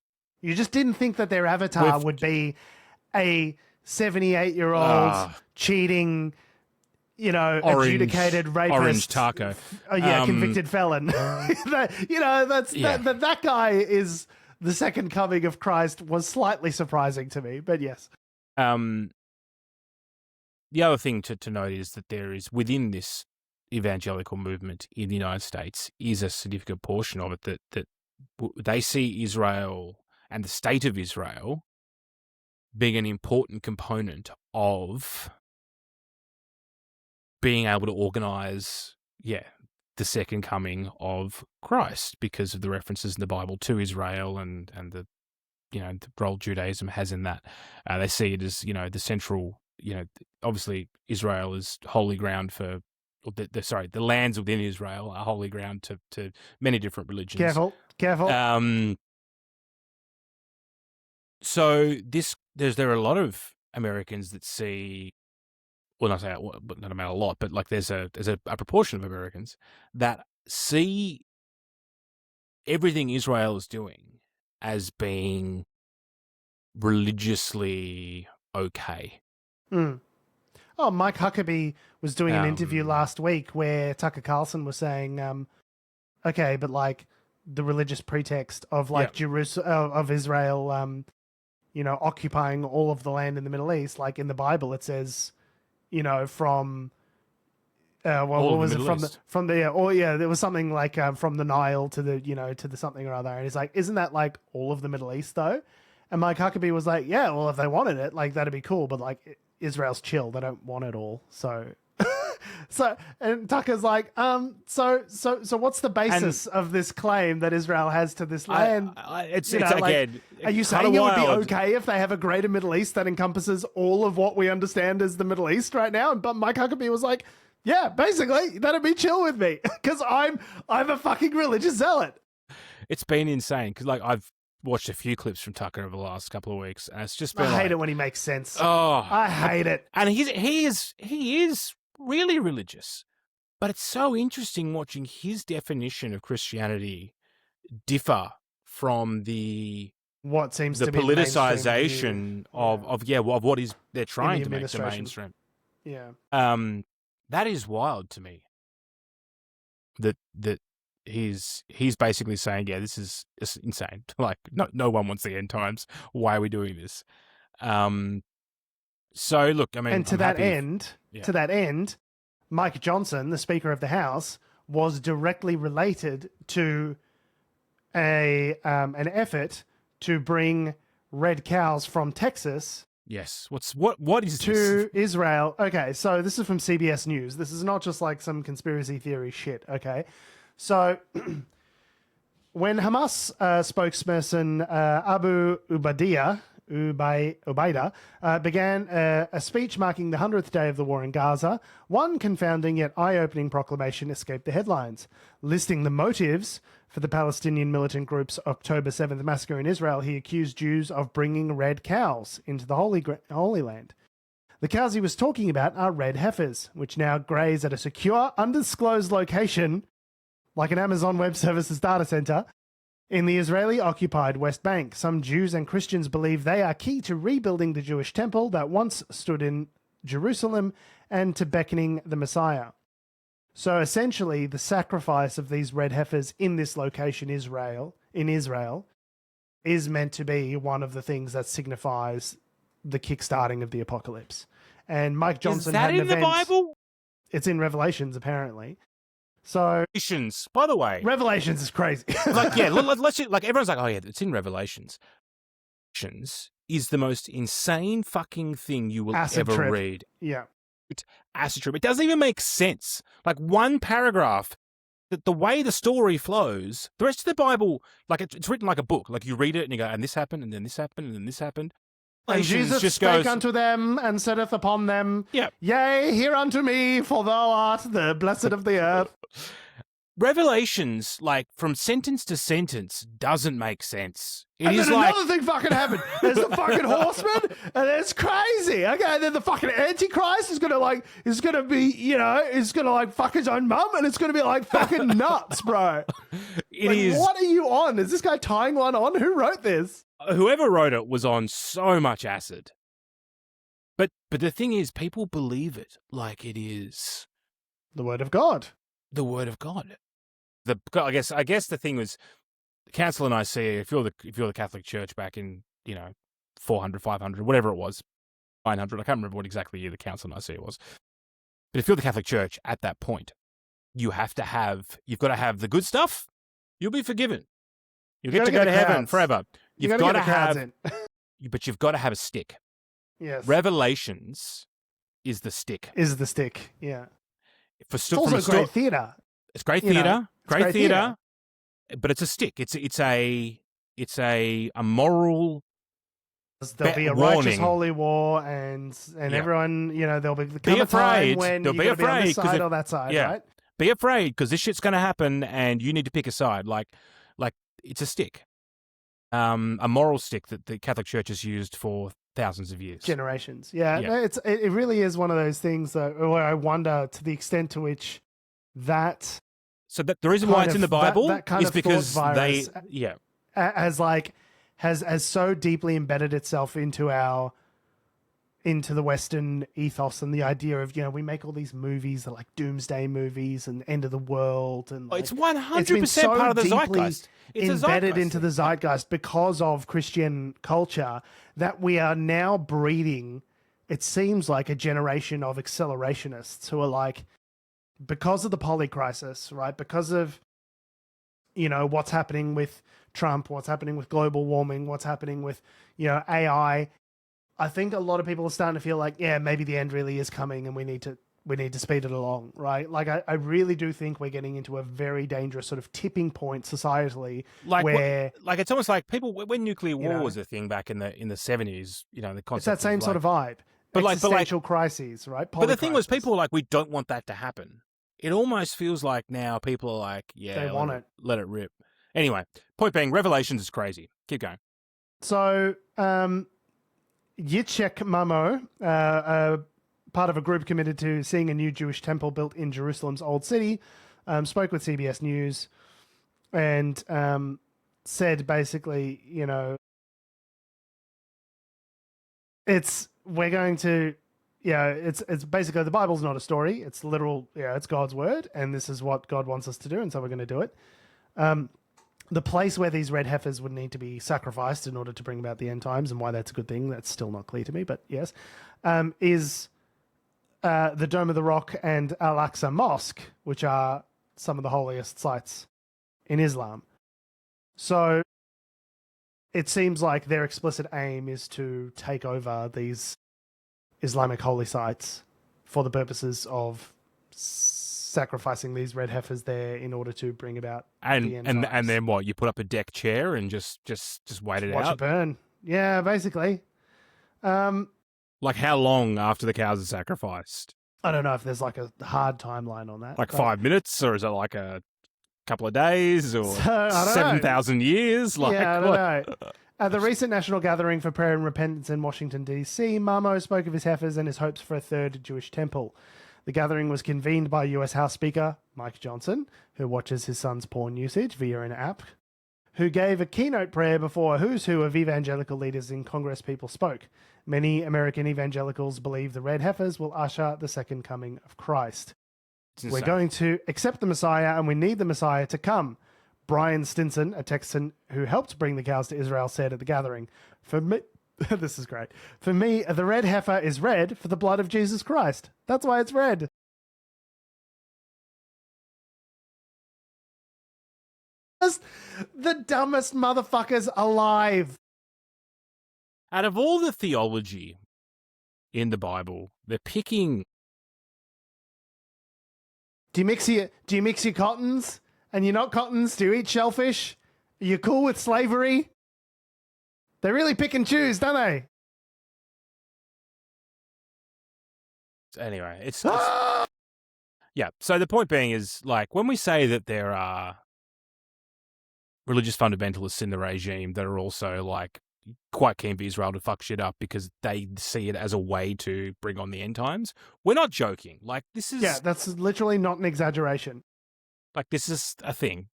You just didn't think that their avatar would be a 78-year-old cheating, adjudicated rapist, orange taco, convicted felon. That guy is the second coming of Christ. Was slightly surprising to me, but yes. The other thing to note is that there is, within this evangelical movement in the United States, is a significant portion of it that they see Israel and the state of Israel being an important component of being able to organize, the the second coming of Christ because of the references in the Bible to Israel and the, the role Judaism has in that. They see it as, the central, obviously Israel is holy ground for, the lands within Israel are holy ground to many different religions. Careful. So there are a lot of Americans that see, well, not a lot, but like there's a proportion of Americans that see everything Israel is doing as being religiously okay. Mm. Oh, Mike Huckabee was doing an interview last week where Tucker Carlson was saying, okay, but like the religious pretext of like Jerusalem, of Israel, occupying all of the land in the Middle East, like in the Bible, it says, from, there was something like from the Nile to the something or other. And he's like, isn't that like all of the Middle East though? And Mike Huckabee was like, yeah, well, if they wanted it, like that'd be cool. But like Israel's chill. They don't want it all. So, and Tucker's like, so what's the basis of this claim that Israel has to this land? Are you saying it would be okay if they have a greater Middle East that encompasses all of what we understand as the Middle East right now? But Mike Huckabee was like, yeah, basically that'd be chill with me because I'm a fucking religious zealot. It's been insane because like I've watched a few clips from Tucker over the last couple of weeks, and it's just been. I hate it when he makes sense. Oh, I hate it. And he is really religious, but it's so interesting watching his definition of Christianity differ from what seems to be politicization of what is they're trying to make the mainstream. Yeah. That is wild to me. That he's basically saying, yeah, this is insane. Like, no one wants the end times. Why are we doing this? So look, I mean, and to that end, Mike Johnson, the Speaker of the House, was directly related to an effort to bring red cows from Texas. Yes. What is to this? Israel? Okay, so this is from CBS News. This is not just like some conspiracy theory shit. Okay. So, when Hamas spokesperson Abu Ubaidah began a speech marking the 100th day of the war in Gaza, one confounding yet eye-opening proclamation escaped the headlines. Listing the motives for the Palestinian militant group's October 7th massacre in Israel, he accused Jews of bringing red cows into the Holy Land. The cows he was talking about are red heifers, which now graze at a secure, undisclosed location like an Amazon Web Services data center, in the Israeli-occupied West Bank. Some Jews and Christians believe they are key to rebuilding the Jewish temple that once stood in Jerusalem and to beckoning the Messiah. So essentially, the sacrifice of these red heifers in this location, in Israel, is meant to be one of the things that signifies the kickstarting of the apocalypse. And Mike Johnson had an event. Is that in the Bible? It's in Revelations, apparently. So Revelations, by the way, Revelations is crazy. Like, yeah, let's like everyone's like, oh yeah, it's in Revelations. Revelations is the most insane fucking thing you will ever read. Yeah, it's acid trip. It doesn't even make sense. Like one paragraph, the way the story flows. The rest of the Bible, like it's written like a book. Like you read it and you go, and this happened, and then this happened, and then this happened. And Jesus spake unto them and saith upon them, Yea, hear unto me, for thou art the blessed of the earth. Revelations, like from sentence to sentence, doesn't make sense. And then another thing fucking happened. There's the fucking horseman, and it's crazy. Okay, and then the fucking Antichrist is gonna fuck his own mum, and it's gonna be like fucking nuts, bro. What are you on? Is this guy tying one on? Who wrote this? Whoever wrote it was on so much acid. But the thing is, people believe it like it is the word of God. The word of God. I guess the thing was, the Council of Nicaea, if you're the Catholic Church back in 400, 500, whatever it was, 900, I can't remember what exactly year the Council of Nicaea was. But if you're the Catholic Church at that point, you've got to have the good stuff. You'll be forgiven. You'll get to go to heaven forever. You've got to have, but you've got to have a stick. Yes. Revelations is the stick. Yeah. It's also great theatre. It's great You know, theatre. it's Great great theatre. But it's a stick. It's a moral there'll be a warning. righteous holy war, and everyone, there'll be come a afraid. time when They'll you're be going to be on this afraid, 'cause side or that side, right? Be afraid because this shit's going to happen, and you need to pick a side. Like it's a stick, a moral stick that the Catholic Church has used for thousands of years, Generations. Yeah. It really is one of those things that where I wonder to the extent to which that. So that the reason why it's in the Bible that kind is of because thought virus has so deeply embedded itself into the Western ethos and the idea of, we make all these movies that are like doomsday movies and end of the world, and it's 100% part of the zeitgeist. It's embedded into the zeitgeist because of Christian culture that we are now breeding. It seems like a generation of accelerationists who are like, because of the poly crisis, right? Because of what's happening with Trump, what's happening with global warming, what's happening with AI. I think a lot of people are starting to feel like, maybe the end really is coming, and we need to speed it along, right? Like I really do think we're getting into a very dangerous sort of tipping point societally, where it's almost like people when nuclear war was a thing back in the 70s, the concept. It's that same sort of vibe, but existential crises, right? But the thing was, people were like, we don't want that to happen. It almost feels like now people are like, they want it. Let it rip. Anyway, point being, Revelations is crazy. Keep going. So, Yitzhak Mamo, part of a group committed to seeing a new Jewish temple built in Jerusalem's Old City, spoke with CBS News and said basically, it's basically the Bible's not a story. It's literal, it's God's word, and this is what God wants us to do, and so we're going to do it. The place where these red heifers would need to be sacrificed in order to bring about the end times, and why that's a good thing, that's still not clear to me, but yes, is the Dome of the Rock and Al-Aqsa Mosque, which are some of the holiest sites in Islam. So it seems like their explicit aim is to take over these Islamic holy sites for the purposes of sacrificing these red heifers there in order to bring about the end times. And then what? You put up a deck chair and just wait it out? Watch it burn. Yeah, basically. Like how long after the cows are sacrificed? I don't know if there's like a hard timeline on that. Like 5 minutes, or is it like a couple of days, or 7,000 years? Like, I don't know. At the recent National Gathering for Prayer and Repentance in Washington, D.C., Mamo spoke of his heifers and his hopes for a third Jewish temple. The gathering was convened by U.S. House Speaker Mike Johnson, who watches his son's porn usage via an app, who gave a keynote prayer before a who's who of evangelical leaders in Congress. People spoke. Many American evangelicals believe the red heifers will usher the second coming of Christ. We're going to accept the Messiah, and we need the Messiah to come. Brian Stinson, a Texan who helped bring the cows to Israel, said at the gathering, "For me," this is great, "for me, the red heifer is red for the blood of Jesus Christ. That's why it's red." The dumbest motherfuckers alive. Out of all the theology in the Bible, they're picking. Do you mix your cottons? And you're not cottons? Do you eat shellfish? Are you cool with slavery? They really pick and choose, don't they? Anyway, it's yeah. So the point being is, like, when we say that there are religious fundamentalists in the regime that are also like quite keen for Israel to fuck shit up because they see it as a way to bring on the end times, we're not joking. Like, this is that's literally not an exaggeration. Like, this is a thing.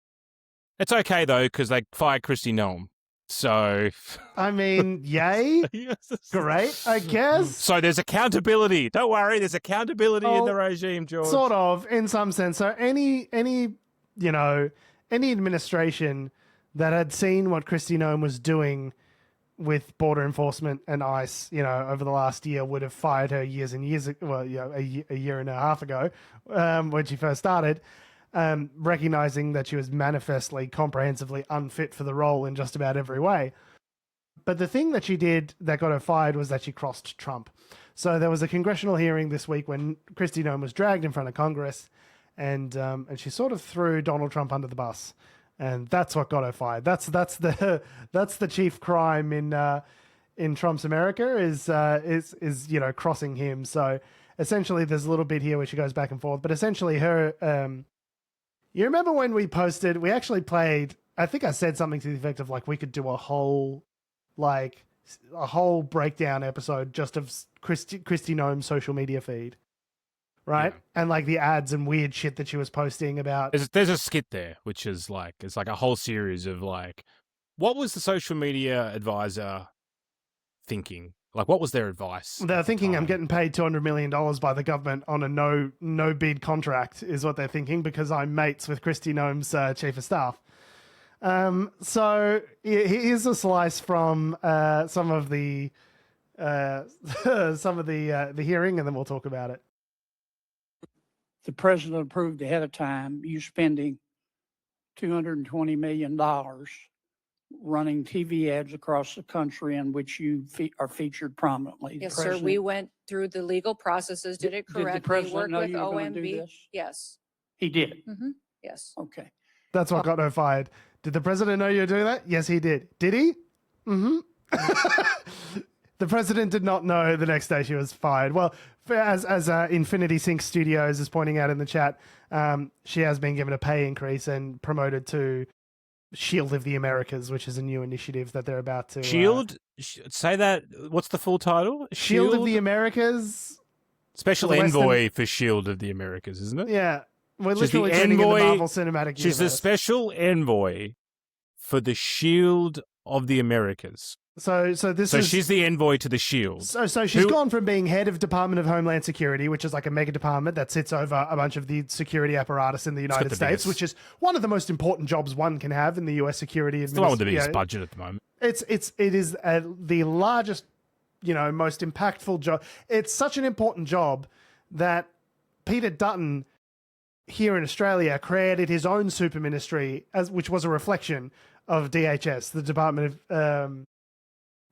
It's okay, though, because they fired Kristi Noem. So... I mean, yay. Great, I guess. So there's accountability. Don't worry, there's accountability in the regime, George. Sort of, in some sense. So any administration that had seen what Kristi Noem was doing with border enforcement and ICE, over the last year would have fired her years and years ago, well, a year and a half ago, when she first started. Recognizing that she was manifestly, comprehensively unfit for the role in just about every way. But the thing that she did that got her fired was that she crossed Trump. So there was a congressional hearing this week when Kristi Noem was dragged in front of Congress, and she sort of threw Donald Trump under the bus, and that's what got her fired. That's the chief crime in Trump's America is crossing him. So essentially, there's a little bit here where she goes back and forth, but essentially her. You remember when we actually played. I think I said something to the effect of like we could do a whole breakdown episode just of Kristi Noem's social media feed. Right? Yeah. And like the ads and weird shit that she was posting about. There's a skit there, which is like, it's like a whole series of like, what was the social media advisor thinking? Like, what was their advice? They're thinking I'm getting paid $200 million by the government on a no bid contract is what they're thinking because I'm mates with Kristi Noem's chief of staff. So here's a slice from some of the hearing, and then we'll talk about it. The president approved ahead of time you spending $220 million running TV ads across the country in which you are featured prominently. Yes, sir. We went through the legal processes, did it correctly, Did the president worked know with you were going to do OMB. this? Yes. He did? Mm-hmm. Yes. Okay. That's what got her fired. Did the president know you were doing that? Yes, he did. Did he? Mm-hmm. The president did not know the next day she was fired. Well, as Infinity Sync Studios is pointing out in the chat, she has been given a pay increase and promoted to Shield of the Americas, which is a new initiative that they're about to... Shield? Say that. What's the full title? Shield of the Americas? Special Envoy for Shield of the Americas, isn't it? Yeah. We're literally turning in the Marvel Cinematic She's Universe. the special envoy for the Shield of the Americas. So she's the envoy to the Shield. So she's gone from being head of Department of Homeland Security, which is like a mega department that sits over a bunch of the security apparatus in the United States, which is one of the most important jobs one can have in the U.S. security. It's the one with the biggest budget at the moment. It is the largest, most impactful job. It's such an important job that Peter Dutton here in Australia created his own super ministry, which was a reflection of DHS, the Department of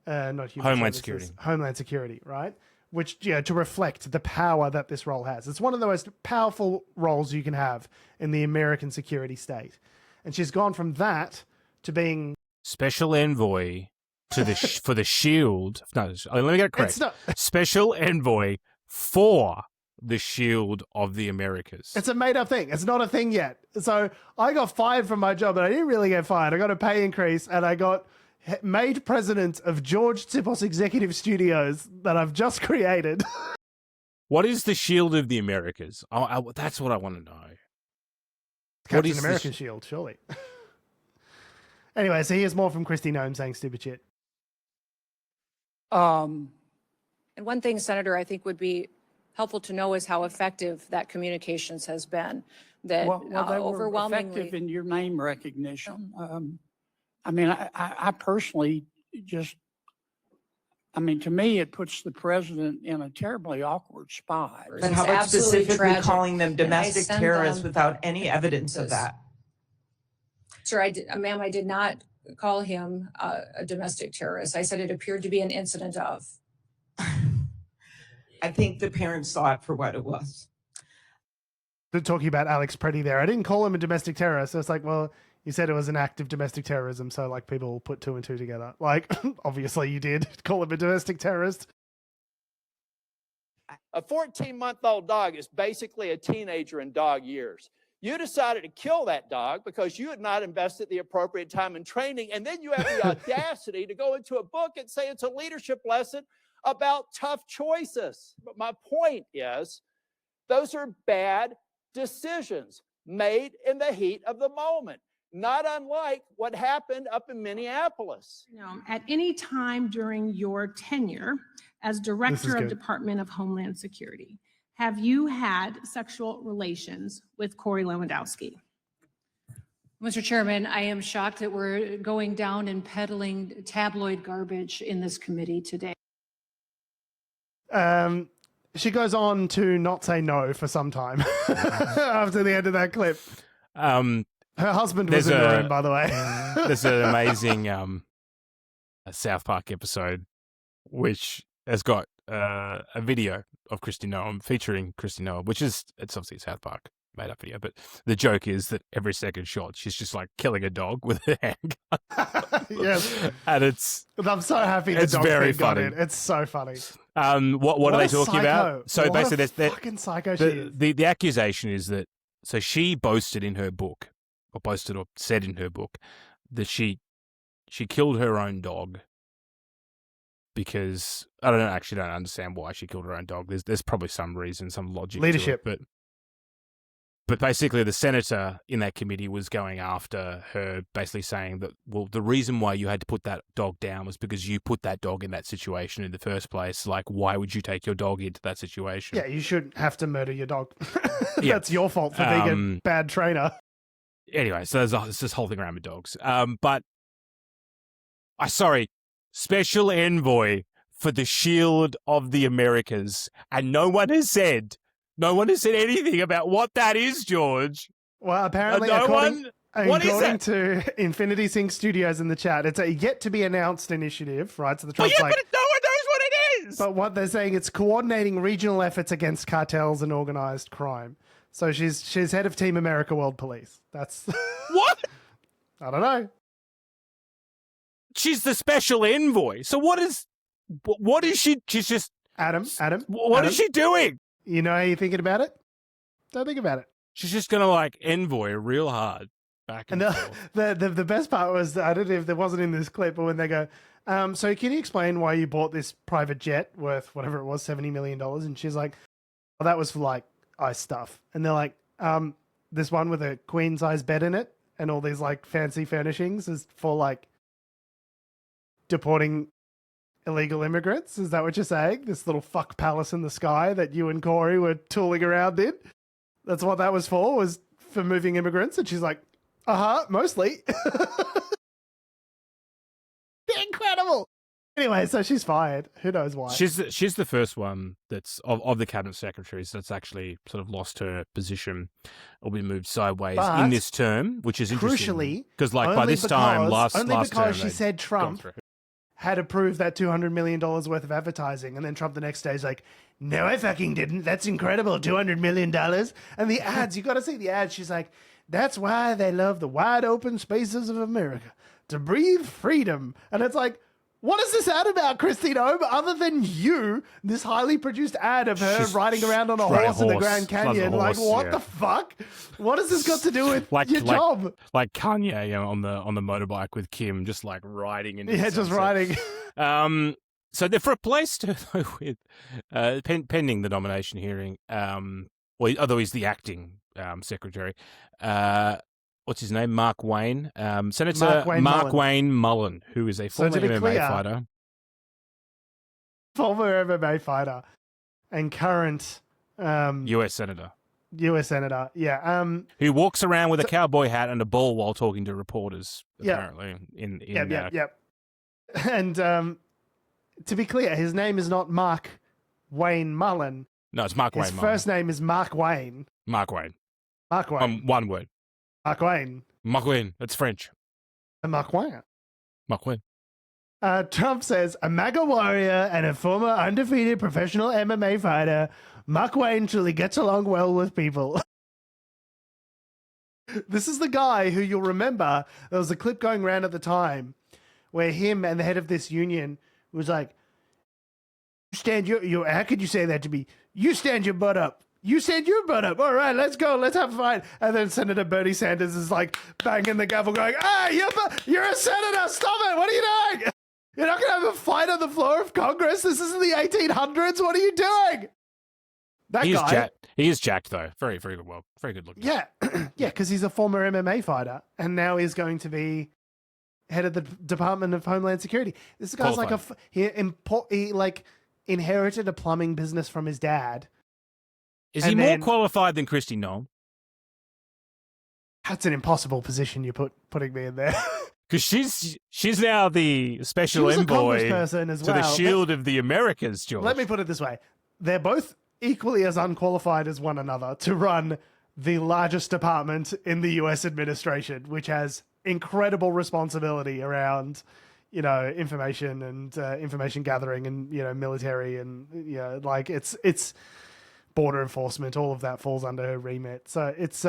Homeland Security. Homeland Security, right? Which, to reflect the power that this role has. It's one of the most powerful roles you can have in the American security state. And she's gone from that to being... Special Envoy to the for the Shield. No, let me get it correct. Special Envoy for the Shield of the Americas. It's a made-up thing. It's not a thing yet. So I got fired from my job, but I didn't really get fired. I got a pay increase, and I got made president of George Tsipos Executive Studios that I've just created. What is the Shield of the Americas? That's what I want to know. Captain America's shield, surely. Anyway, so here's more from Kristi Noem saying stupid shit. And one thing, Senator, I think would be helpful to know is how effective that communications has been. That they were overwhelmingly effective in your name recognition. I personally to me, it puts the president in a terribly awkward spot. But how about specifically calling them domestic terrorists without any evidence of that? Sir, ma'am, I did not call him a domestic terrorist. I said it appeared to be an incident of. I think the parents saw it for what it was. They're talking about Alex Preddy there. I didn't call him a domestic terrorist. So it's like, well, you said it was an act of domestic terrorism, so like people will put two and two together. Like, obviously you did call him a domestic terrorist. A 14-month-old dog is basically a teenager in dog years. You decided to kill that dog because you had not invested the appropriate time in training, and then you have the audacity to go into a book and say it's a leadership lesson about tough choices. But my point is, those are bad decisions made in the heat of the moment, not unlike what happened up in Minneapolis. At any time during your tenure as Director of Department of Homeland Security, have you had sexual relations with Corey Lewandowski? Mr. Chairman, I am shocked that we're going down and peddling tabloid garbage in this committee today. She goes on to not say no for some time after the end of that clip. Her husband was in the room, by the way. There's an amazing South Park episode which has got a video of Kristi Noem featuring Kristi Noem, it's obviously South Park. made up video, but the joke is that every second shot, she's just like killing a dog with a handgun. Yes. And it's... I'm so happy the It's dog very thing got funny. in. It's so funny. What are they a talking psycho. about? So What basically, a fucking psycho she is. the accusation is that, so she boasted in her book, or said in her book, that she killed her own dog because, I don't understand why she killed her own dog. There's probably some reason, some logic Leadership. to it, but basically the senator in that committee was going after her, basically saying that, well, the reason why you had to put that dog down was because you put that dog in that situation in the first place. Like, why would you take your dog into that situation? Yeah, you shouldn't have to murder your dog. Yeah. That's your fault for being a bad trainer. Anyway, so there's this whole thing around with dogs. But special envoy for the Shield of the Americas, and no one has said anything about what that is, George. Well, apparently, according to Infinity Sync Studios in the chat, it's a yet to be announced initiative, right? So the Trump's but no one knows what it is. But what they're saying, it's coordinating regional efforts against cartels and organized crime. So she's head of Team America World Police. That's What? I don't know. She's the special envoy. So what is she? She's just Adam. What is she doing? You know how you're thinking about it? Don't think about it. She's just gonna like envoy real hard back and forth. The best part was, I don't know if there wasn't in this clip, but when they go, so can you explain why you bought this private jet worth whatever it was, $70 million? And she's like, oh, that was for like ice stuff. And they're like, this one with a queen size bed in it and all these like fancy furnishings is for like deporting illegal immigrants. Is that what you're saying? This little fuck palace in the sky that you and Corey were tooling around in? That's what that was for moving immigrants? And she's like, mostly. Incredible. Anyway, so she's fired. Who knows why? She's the first one that's of the cabinet secretaries that's actually sort of lost her position or been moved sideways in this term, which is interesting. Crucially, because like by this time last because term, she said Trump had approved that $200 million worth of advertising, and then Trump the next day is like, no, I fucking didn't. That's incredible. $200 million. And the ads, you got to see the ads. She's like, that's why they love the wide open spaces of America, to breathe freedom. And it's like, what is this ad about, Kristi Noem, other than you, this highly produced ad of her riding around on a horse in the Grand Canyon? Like, what the fuck? What has this got to do with your job? Like Kanye on the motorbike with Kim, just like riding into the just sunset. riding. So they've replaced her though with pending the nomination hearing. Although he's the acting secretary. What's his name? Mark Wayne. Senator Mark Wayne Mullen, who is a former MMA fighter. Former MMA fighter and current US Senator. US Senator, yeah. Who walks around with a cowboy hat and a ball while talking to reporters, apparently. Yep. And to be clear, his name is not Mark Wayne Mullen. No, it's Mark Wayne His Mullen. first name is Mark Wayne. Mark Wayne. Mark Wayne. One word. Mark Wayne. Mark Wayne. That's French. Mark Wayne. Mark Wayne. Trump says, a MAGA warrior and a former undefeated professional MMA fighter, Mark Wayne truly gets along well with people. This is the guy who you'll remember, there was a clip going around at the time where him and the head of this union was like, stand your how could you say that to me? You stand your butt up. You stand your butt up. All right, let's go. Let's have a fight. And then Senator Bernie Sanders is like banging the gavel going, hey, you're a senator. Stop it. What are you doing? You're not going to have a fight on the floor of Congress. This isn't the 1800s. What are you doing? He is jacked, though. Very, very good. Well, very good looking. Yeah. Yeah, because he's a former MMA fighter and now he's going to be head of the Department of Homeland Security. This guy's Qualified. he like inherited a plumbing business from his dad. Is he more qualified than Kristi Noem? That's an impossible position you're putting me in there. Because she's now the special envoy to the Shield of the Americas, George. Let me put it this way. They're both equally as unqualified as one another to run the largest department in the US administration, which has incredible responsibility around, information and information gathering and, military and, like it's border enforcement, all of that falls under her remit. So it's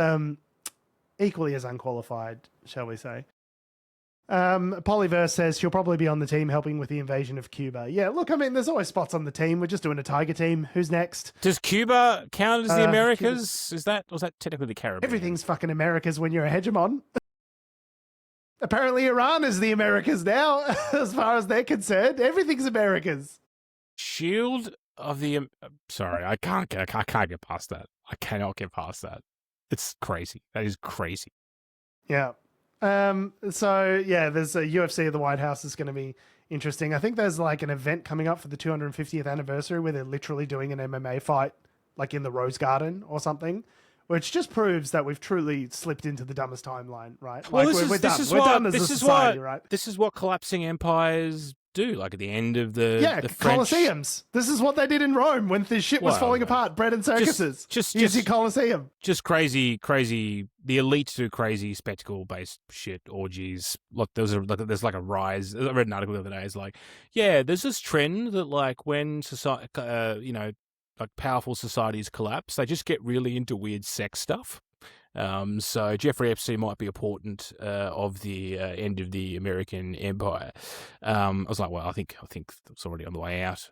equally as unqualified, shall we say. Polyverse says she'll probably be on the team helping with the invasion of Cuba. Yeah, look, I mean, there's always spots on the team. We're just doing a tiger team. Who's next? Does Cuba count as the Americas? Was that technically the Caribbean? Everything's fucking Americas when you're a hegemon. Apparently Iran is the Americas now, as far as they're concerned. Everything's Americas. Shield of the... sorry, I can't get past that. I cannot get past that. It's crazy. That is crazy. Yeah. So yeah, there's a UFC at the White House is going to be interesting. I think there's like an event coming up for the 250th anniversary where they're literally doing an MMA fight, like in the Rose Garden or something, which just proves that we've truly slipped into the dumbest timeline, right? Well, like we're done as a society, right? This is what collapsing empires do. Like at the end of the French... Colosseums. This is what they did in Rome when the shit was falling apart. Bread and circuses. Just your Colosseum. Just crazy. The elites do crazy spectacle-based shit orgies. Look, there's like a rise. I read an article the other day. It's like, yeah, there's this trend that like when society, like powerful societies collapse, they just get really into weird sex stuff. So Jeffrey Epstein might be a portent of the end of the American empire. I was like, well, I think it's already on the way out.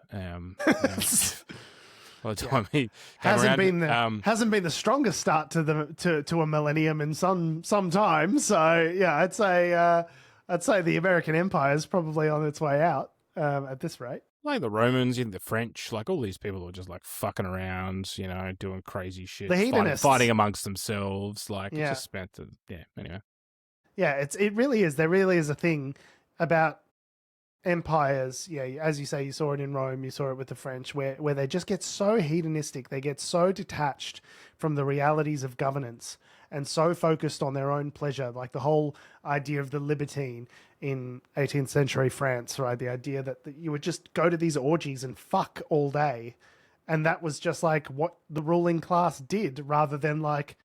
By the time he hasn't been the strongest start to a millennium in some time. So yeah, I'd say the American empire is probably on its way out at this rate. Like the Romans, the French, like all these people are just like fucking around, doing crazy shit, the hedonists. Fighting amongst themselves. Like, yeah. It's just meant to, anyway. Yeah, it really is. There really is a thing about empires. Yeah, as you say, you saw it in Rome, you saw it with the French, where they just get so hedonistic, they get so detached from the realities of governance and so focused on their own pleasure, like the whole idea of the libertine in 18th century France, right? The idea that you would just go to these orgies and fuck all day. And that was just like what the ruling class did rather than like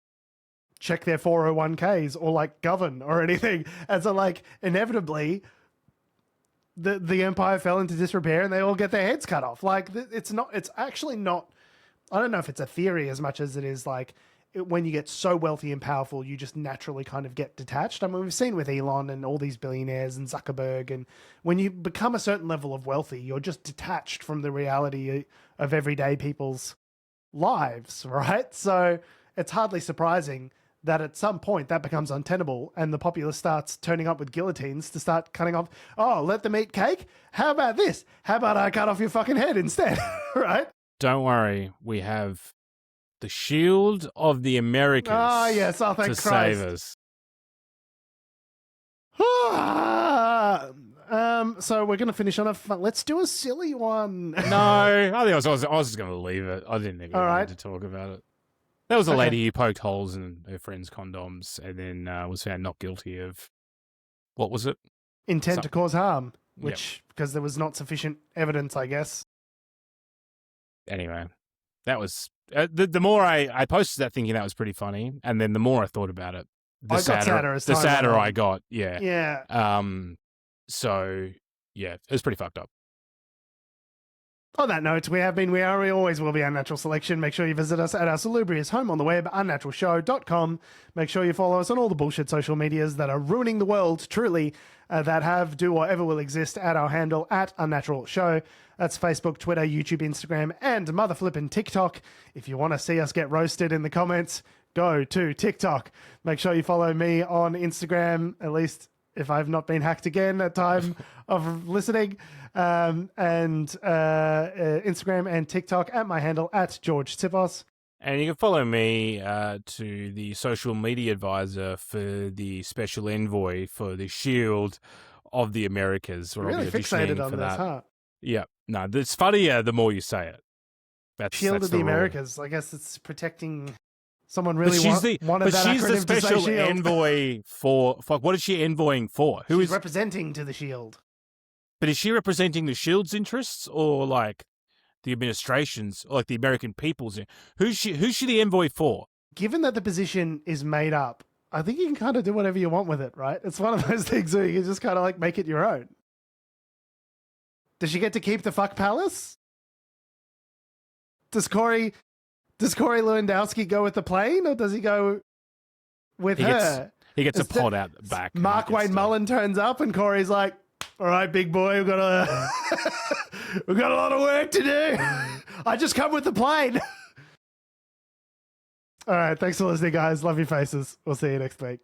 check their 401ks or like govern or anything. And so like inevitably the empire fell into disrepair and they all get their heads cut off. Like it's actually not, I don't know if it's a theory as much as it is like, when you get so wealthy and powerful, you just naturally kind of get detached. I mean, we've seen with Elon and all these billionaires and Zuckerberg, and when you become a certain level of wealthy, you're just detached from the reality of everyday people's lives, right? So it's hardly surprising that at some point that becomes untenable and the populace starts turning up with guillotines to start cutting off. Oh, let them eat cake? How about this? How about I cut off your fucking head instead, right? Don't worry, we have the shield of the Americas thank to Christ. save us. So we're going to finish on a fun... Let's do a silly one. No, I think I was just going to leave it. I didn't even need to talk about it. There was a lady who poked holes in her friend's condoms and then was found not guilty of... What was it? Intent to cause harm, which, because there was not sufficient evidence, I guess. Anyway, that was... the more I posted that thinking that was pretty funny, and then the more I thought about it, the sadder I got. Yeah. Yeah. So yeah, it was pretty fucked up. On that note, we always will be Unnatural Selection. Make sure you visit us at our salubrious home on the web, unnaturalshow.com. Make sure you follow us on all the bullshit social medias that are ruining the world, truly, that have, do, or ever will exist at our handle at Unnatural Show. That's Facebook, Twitter, YouTube, Instagram, and motherflippin' TikTok. If you want to see us get roasted in the comments, go to TikTok. Make sure you follow me on Instagram, at least if I've not been hacked again at time of listening, and Instagram and TikTok at my handle at George Tsipos. And you can follow me to the social media advisor for the special envoy for the Shield of the Americas. You're really fixated on this, huh? Yeah. No, it's funnier the more you say it. Shield of the Americas. I guess it's protecting someone really wanted that she's acronym the special to say Shield. envoy for... Fuck, what is she envoying for? She's representing to the Shield. But is she representing the Shield's interests or like the administration's, or like the American people's? Who's she the envoy for? Given that the position is made up, I think you can kind of do whatever you want with it, right? It's one of those things where you can just kind of like make it your own. Does she get to keep the fuck palace? Does Corey Does Corey Lewandowski go with the plane, or does he go with her? He gets a pod out the back. Mark Wayne Mullen turns up, and Corey's like, "All right, big boy, we've got a lot of work to do. I just come with the plane." All right, thanks for listening, guys. Love your faces. We'll see you next week.